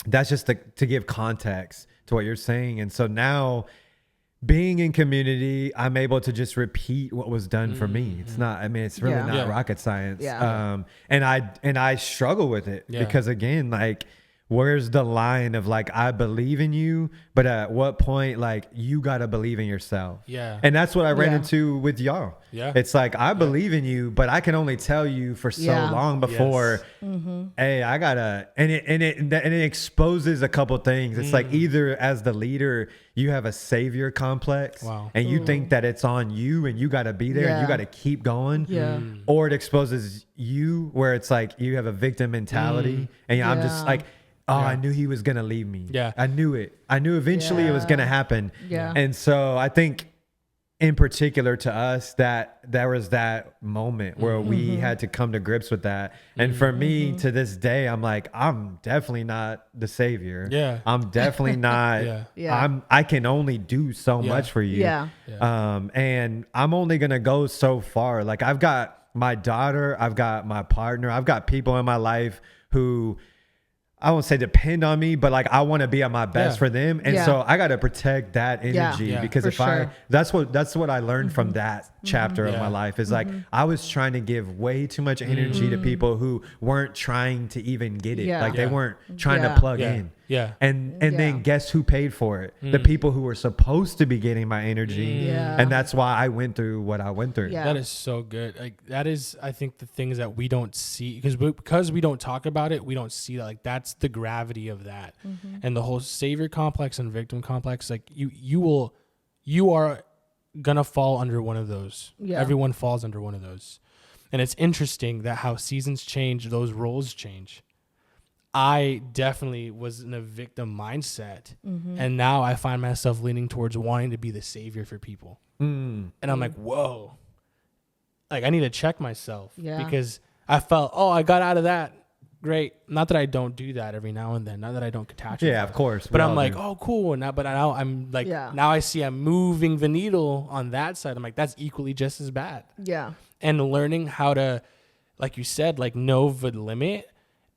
that's just to give context to what you're saying. And so now being in community, I'm able to just repeat what was done for me. It's not, I mean, it's really not rocket science. And I struggle with it because again, like, where's the line of like, I believe in you, but at what point, like, you got to believe in yourself. And that's what I ran into with y'all. It's like, I believe in you, but I can only tell you for so long before, hey, I gotta, and it exposes a couple things. It's like either as the leader, you have a savior complex and you think that it's on you and you got to be there and you got to keep going, or it exposes you where it's like you have a victim mentality and I'm just like, oh, I knew he was going to leave me. I knew it. I knew eventually it was going to happen. And so I think in particular to us that there was that moment where we had to come to grips with that. And for me to this day, I'm like, I'm definitely not the savior. I'm definitely not, I can only do so much for you. And I'm only going to go so far. Like I've got my daughter, I've got my partner, I've got people in my life who I won't say depend on me, but like I want to be at my best for them. And so I got to protect that energy because if that's what I learned from that chapter of my life is like, I was trying to give way too much energy to people who weren't trying to even get it. Like they weren't trying to plug in. And then guess who paid for it? The people who were supposed to be getting my energy. And that's why I went through what I went through. That is so good. Like that is, I think, the things that we don't see because we don't talk about it. We don't see that. Like that's the gravity of that, and the whole savior complex and victim complex. Like you are gonna fall under one of those. Everyone falls under one of those, and it's interesting that how seasons change, those roles change. I definitely was in a victim mindset, and now I find myself leaning towards wanting to be the savior for people. And I'm like, whoa, like I need to check myself because I felt, I got out of that. Great. Not that I don't do that every now and then. Not that I don't catastrophize. Yeah, of course. But I'm like, oh, cool. And now, but now I'm like, now I see I'm moving the needle on that side. I'm like, that's equally just as bad. And learning how to, like you said, like know the limit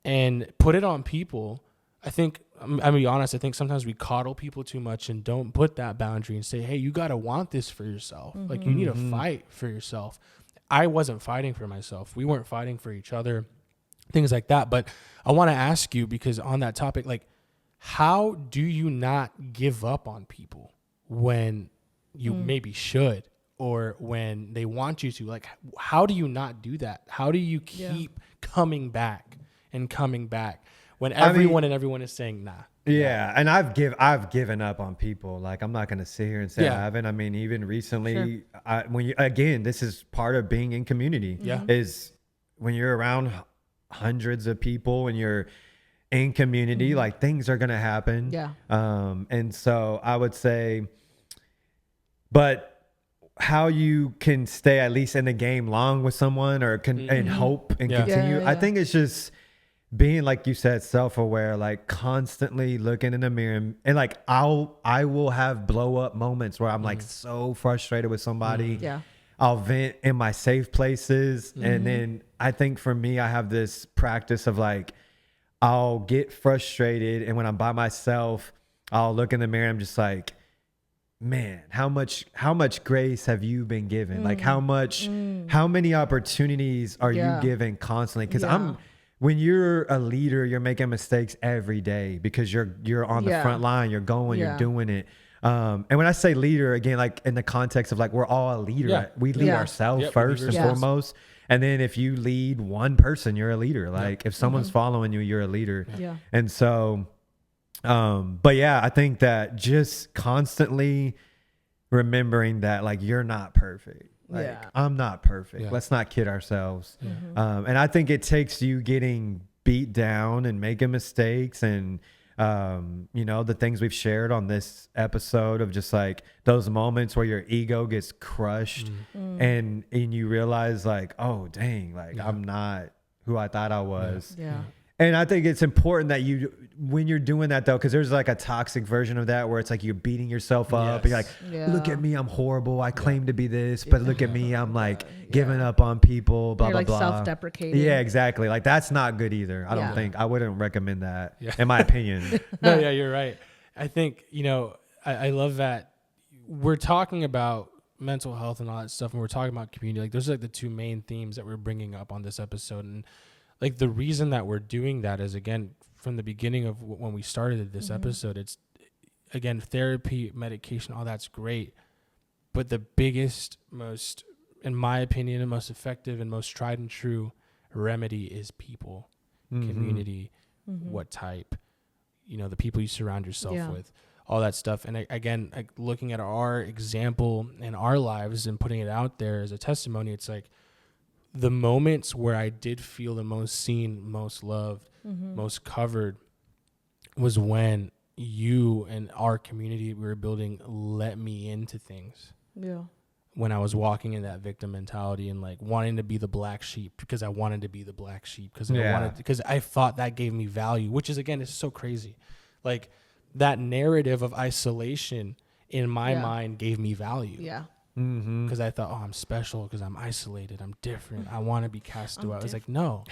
and put it on people. I think, I'm gonna be honest, I think sometimes we coddle people too much and don't put that boundary and say, hey, you got to want this for yourself. Like you need to fight for yourself. I wasn't fighting for myself. We weren't fighting for each other. Things like that. But I want to ask you, because on that topic, like, how do you not give up on people when you maybe should, or when they want you to? Like, how do you not do that? How do you keep coming back and coming back when everyone is saying nah? And I've given up on people. Like, I'm not going to sit here and say I haven't. I mean, even recently, this is part of being in community is when you're around hundreds of people and in community, like things are going to happen. Yeah. And so I would say, but how you can stay at least in the game long with someone or and hope and continue. Yeah, I yeah. think it's just being, like you said, self-aware, like constantly looking in the mirror and like I will have blow up moments where I'm like so frustrated with somebody. Yeah. I'll vent in my safe places. And then I think for me, I have this practice of like, I'll get frustrated. And when I'm by myself, I'll look in the mirror and I'm just like, man, how much grace have you been given? Like how many opportunities are you given constantly? Because when you're a leader, you're making mistakes every day because you're on the front line, you're going, you're doing it. And when I say leader, again, like in the context of like, we're all a leader. Yeah. We lead ourselves first and foremost. And then if you lead one person, you're a leader. Like if someone's following you, you're a leader. Yeah. And so, but yeah, I think that just constantly remembering that like you're not perfect. Like I'm not perfect. Let's not kid ourselves. And I think it takes you getting beat down and making mistakes and you know, the things we've shared on this episode of just like those moments where your ego gets crushed and you realize like, oh dang, like I'm not who I thought I was. Yeah. And I think it's important that you, when you're doing that though, because there's like a toxic version of that where it's like you're beating yourself up. You're like, look at me, I'm horrible. I claim to be this, but look at me, I'm like giving up on people, blah, You're blah, like blah. self-deprecating. Yeah, exactly. Like that's not good either. I don't think, I wouldn't recommend that in my opinion. No, yeah, you're right. I think, you know, I love that we're talking about mental health and all that stuff, and we're talking about community. Like those are like the two main themes that we're bringing up on this episode. And like the reason that we're doing that is, again, from the beginning of when we started this episode, it's again, therapy, medication, all that's great. But the biggest, most, in my opinion, the most effective and most tried and true remedy is people, community, what type, you know, the people you surround yourself with, all that stuff. And again, like looking at our example in our lives and putting it out there as a testimony, it's like, the moments where I did feel the most seen, most loved, most covered was when you and our community we were building let me into things. Yeah. When I was walking in that victim mentality and like wanting to be the black sheep because I wanted to be the black sheep because I thought that gave me value, which is, again, is so crazy. Like that narrative of isolation in my mind gave me value. Yeah. Because I thought, oh, I'm special because I'm isolated. I'm different. I want to be cast away. I was like, no.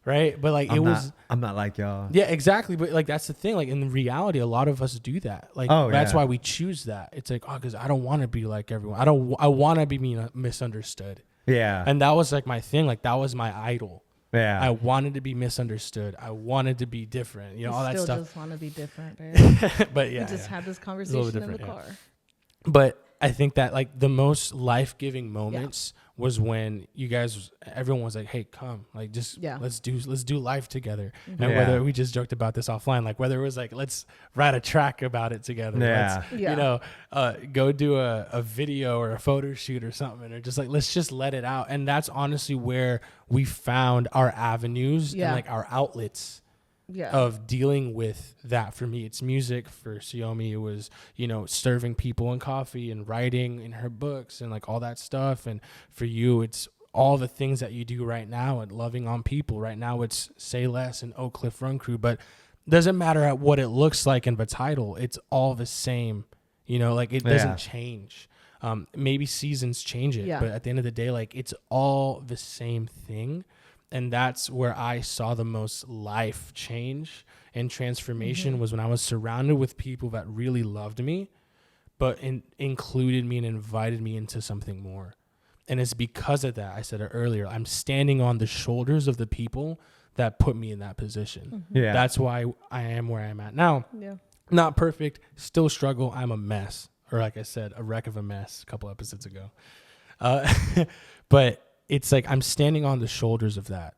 Right. But like, I'm not like y'all. Yeah, exactly. But like, that's the thing. Like in reality, a lot of us do that. Like, that's why we choose that. It's like, oh, because I don't want to be like everyone. I want to be misunderstood. Yeah. And that was like my thing. Like that was my idol. Yeah. I wanted to be misunderstood. I wanted to be different. You know, all that stuff. Still just want to be different, babe. But yeah. We just had this conversation in the car. But I think that like the most life-giving moments was when you guys, everyone was like, hey, come, like just let's do life together. And whether we just joked about this offline, like whether it was like, let's write a track about it together. You know, go do a video or a photo shoot or something, or just like, let's just let it out. And that's honestly where we found our avenues and like our outlets. Of dealing with that. For me, it's music. For Xiomi, it was, you know, serving people and coffee and writing in her books and like all that stuff. And for you, it's all the things that you do right now and loving on people. Right now, it's Say Less and Oak Cliff Run Crew. But doesn't matter at what it looks like in the title. It's all the same. You know, like it doesn't change. Maybe seasons change it, but at the end of the day, like it's all the same thing. And that's where I saw the most life change and transformation was when I was surrounded with people that really loved me, but included me and invited me into something more. And it's because of that, I said it earlier, I'm standing on the shoulders of the people that put me in that position. That's why I am where I'm at now. Not perfect, still struggle. I'm a mess. Or like I said, a wreck of a mess a couple episodes ago. But it's like I'm standing on the shoulders of that,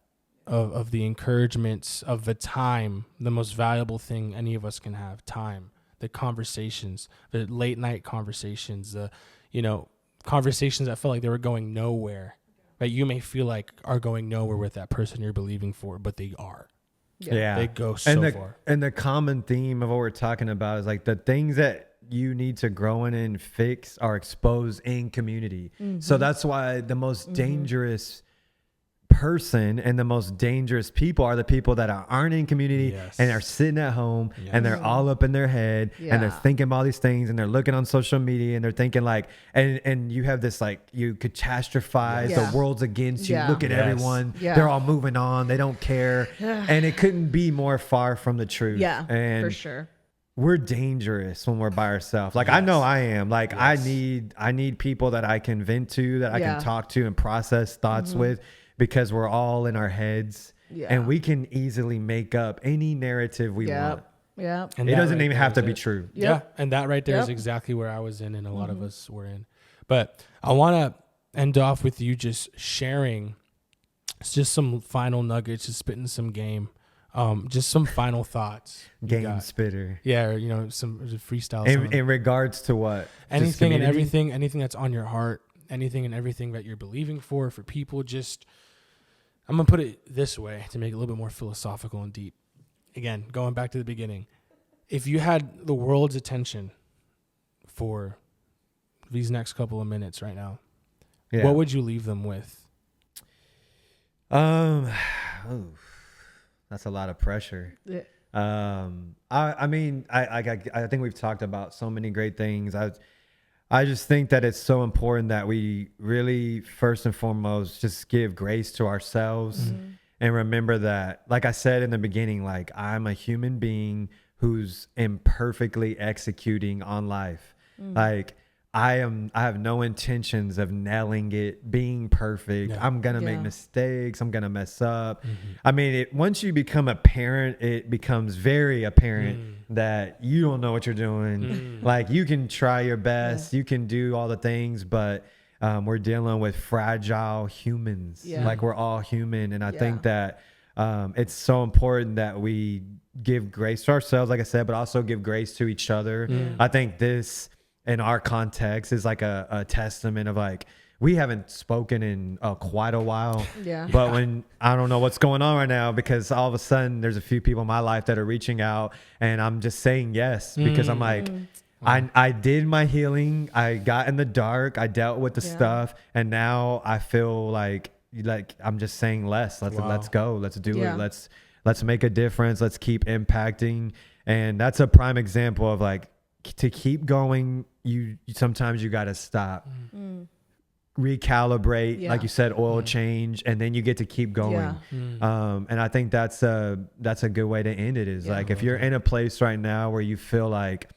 of the encouragements, of the time, the most valuable thing any of us can have, time, the conversations, the late night conversations, the, you know, conversations that felt like they were going nowhere, that you may feel like are going nowhere with that person you're believing for, but they are. Yeah. They go so far. And the common theme of what we're talking about is like the things that you need to grow in and fix are exposed in community. So that's why the most dangerous person and the most dangerous people are the people that aren't in community and are sitting at home and they're all up in their head and they're thinking about all these things and they're looking on social media and they're thinking like, and you have this like, you catastrophize the world's against you. Look at everyone. They're all moving on. They don't care. And it couldn't be more far from the truth. Yeah, and for sure. We're dangerous when we're by ourselves. Like I know I am. Like I need people that I can vent to, that I can talk to and process thoughts with, because we're all in our heads and we can easily make up any narrative we want. Yeah. And it doesn't even have to be true. Yeah. And that right there is exactly where I was in and a lot of us were in. But I want to end off with you just sharing just some final nuggets, just spitting some game. Just some final thoughts. Game spitter. Yeah, or, you know, some freestyle. In regards to what? Anything and everything, anything that's on your heart, anything and everything that you're believing for people. Just, I'm going to put it this way to make it a little bit more philosophical and deep. Again, going back to the beginning. If you had the world's attention for these next couple of minutes right now, what would you leave them with? That's a lot of pressure. Yeah. I mean, I think we've talked about so many great things. I just think that it's so important that we really, first and foremost, just give grace to ourselves and remember that, like I said in the beginning, like I'm a human being who's imperfectly executing on life. Like I have no intentions of nailing it, being perfect. I'm going to make mistakes. I'm going to mess up. I mean, once you become a parent, it becomes very apparent that you don't know what you're doing. Like you can try your best. You can do all the things, but we're dealing with fragile humans. Like we're all human. And I think that it's so important that we give grace to ourselves, like I said, but also give grace to each other. I think this, in our context, is like a testament of like, we haven't spoken in quite a while. But when I don't know what's going on right now, because all of a sudden there's a few people in my life that are reaching out and I'm just saying yes, because I'm like, I did my healing. I got in the dark. I dealt with the stuff. And now I feel like I'm just saying less. Let's go. Let's do it. Let's make a difference. Let's keep impacting. And that's a prime example of like, to keep going, sometimes you got to stop, recalibrate, like you said, oil change, and then you get to keep going. And I think that's a good way to end it, is like, if you're in a place right now where you feel like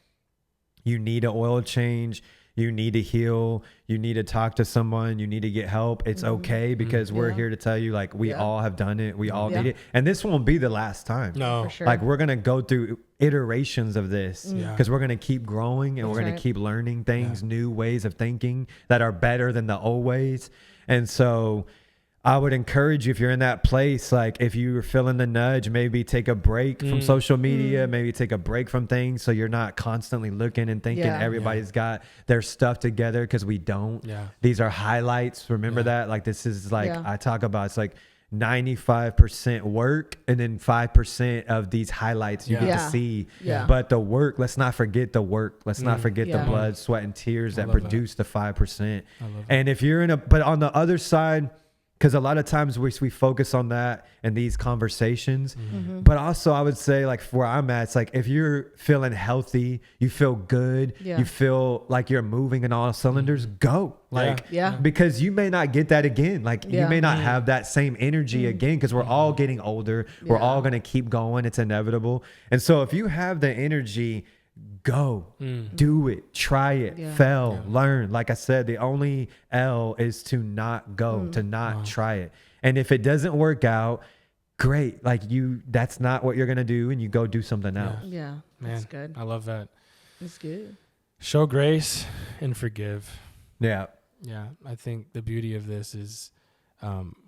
you need an oil change, you need to heal, you need to talk to someone, you need to get help, it's okay, because we're here to tell you, like, we all have done it, we all need it, and this won't be the last time. No, for sure. Like, we're gonna go through iterations of this, because we're gonna keep growing and we're gonna keep learning things, new ways of thinking that are better than the old ways. And so I would encourage you, if you're in that place, like if you're feeling the nudge, maybe take a break from social media, maybe take a break from things, so you're not constantly looking and thinking everybody's got their stuff together, because we don't. These are highlights. Remember that? Like, this is like, I talk about, it's like 95% work and then 5% of these highlights you get to see. But the work, let's not forget the work. Let's not forget the blood, sweat, and tears that produce the 5%. And if you're but on the other side, because a lot of times we focus on that in these conversations. But also I would say, like, where I'm at, it's like, if you're feeling healthy, you feel good, you feel like you're moving in all cylinders, go. Like, because you may not get that again. Like, you may not have that same energy again, because we're all getting older. We're all going to keep going. It's inevitable. And so if you have the energy, go, do it, try it, fail, learn. Like I said, the only L is to not go, to not try it. And if it doesn't work out, great. Like, that's not what you're going to do, and you go do something else. Man, that's good. I love that. That's good. Show grace and forgive. Yeah. I think the beauty of this is,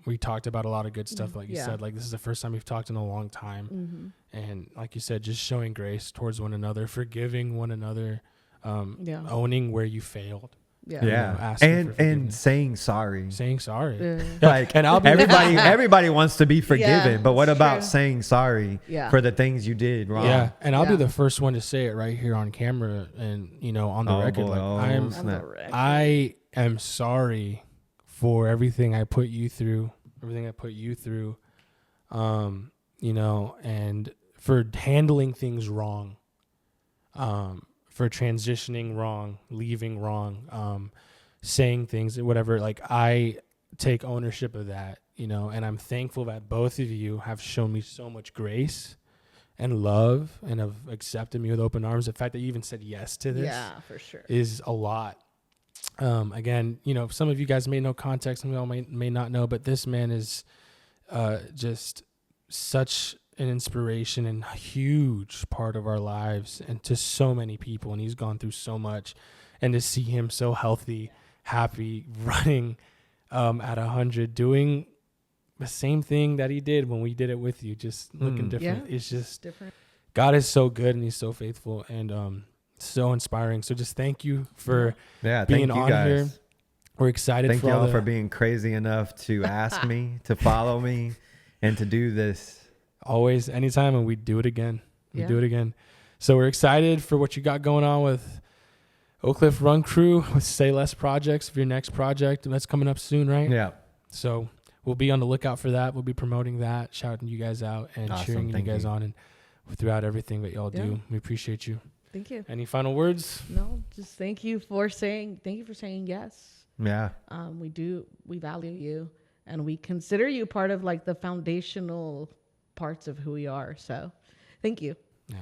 we talked about a lot of good stuff. Like you said, like, this is the first time we've talked in a long time. And like you said, just showing grace towards one another, forgiving one another, owning where you failed, Yeah. Yeah. asking for And forgiveness. saying sorry. Saying sorry. Yeah. Like, And I'll be everybody wants to be forgiven, but what that's about true. saying sorry Yeah. for the things you did wrong? Yeah, and I'll be Yeah. the first one to say it right here on camera and on the Oh, record. boy. Like Oh, I am, snap. I am sorry for everything I put you through, and for handling things wrong, for transitioning wrong, leaving wrong, saying things, whatever. Like I take ownership of that, and I'm thankful that both of you have shown me so much grace and love and have accepted me with open arms. The fact that you even said yes to this Yeah, for sure. is a lot. Again, some of you guys may know context, some of y'all may not know, but this man is just such an inspiration and a huge part of our lives and to so many people. And he's gone through so much, and to see him so healthy, happy, running at 100, doing the same thing that he did when we did it with you, just looking different. Yeah, It's just different. God is so good and he's so faithful and so inspiring. So just thank you for Yeah. being Thank you on guys. here. We're excited Thank for y'all all for being crazy enough to ask me to follow me and to do this. always, anytime, and we do it again. Yeah. Do it again. So we're excited for what you got going on with Oak Cliff Run Crew, with Say Less Projects, for your next project. That's coming up soon, right? Yeah. So we'll be on the lookout for that. We'll be promoting that, shouting you guys out, and Awesome. cheering you Thank guys you. on and throughout everything that y'all Yeah. do. We appreciate you. Thank you. Any final words? No, just thank you for saying yes. Yeah. We value you, and we consider you part of like the foundational parts of who we are. So thank you. Yeah.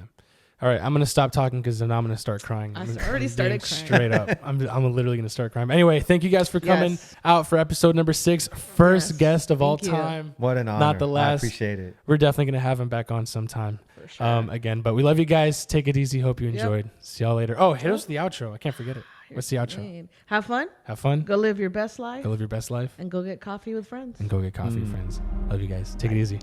All right, I'm gonna stop talking because then I'm gonna start crying. I I'm already being started crying. Straight up. I'm literally gonna start crying. Anyway, thank you guys for coming Yes. out for episode number 6. First Yes, guest of all thank you. time. What an honor. Not the I last. appreciate it. We're definitely gonna have him back on sometime. For sure. Again, but we love you guys. Take it easy. Hope you Yep. enjoyed. See y'all later. Oh, hit us with the outro. I can't forget it. What's the outro? Man. Have fun. Have fun. Go live your best life, Go live your best life and go get coffee with friends. and go get coffee, friends. Love you guys. Take it easy.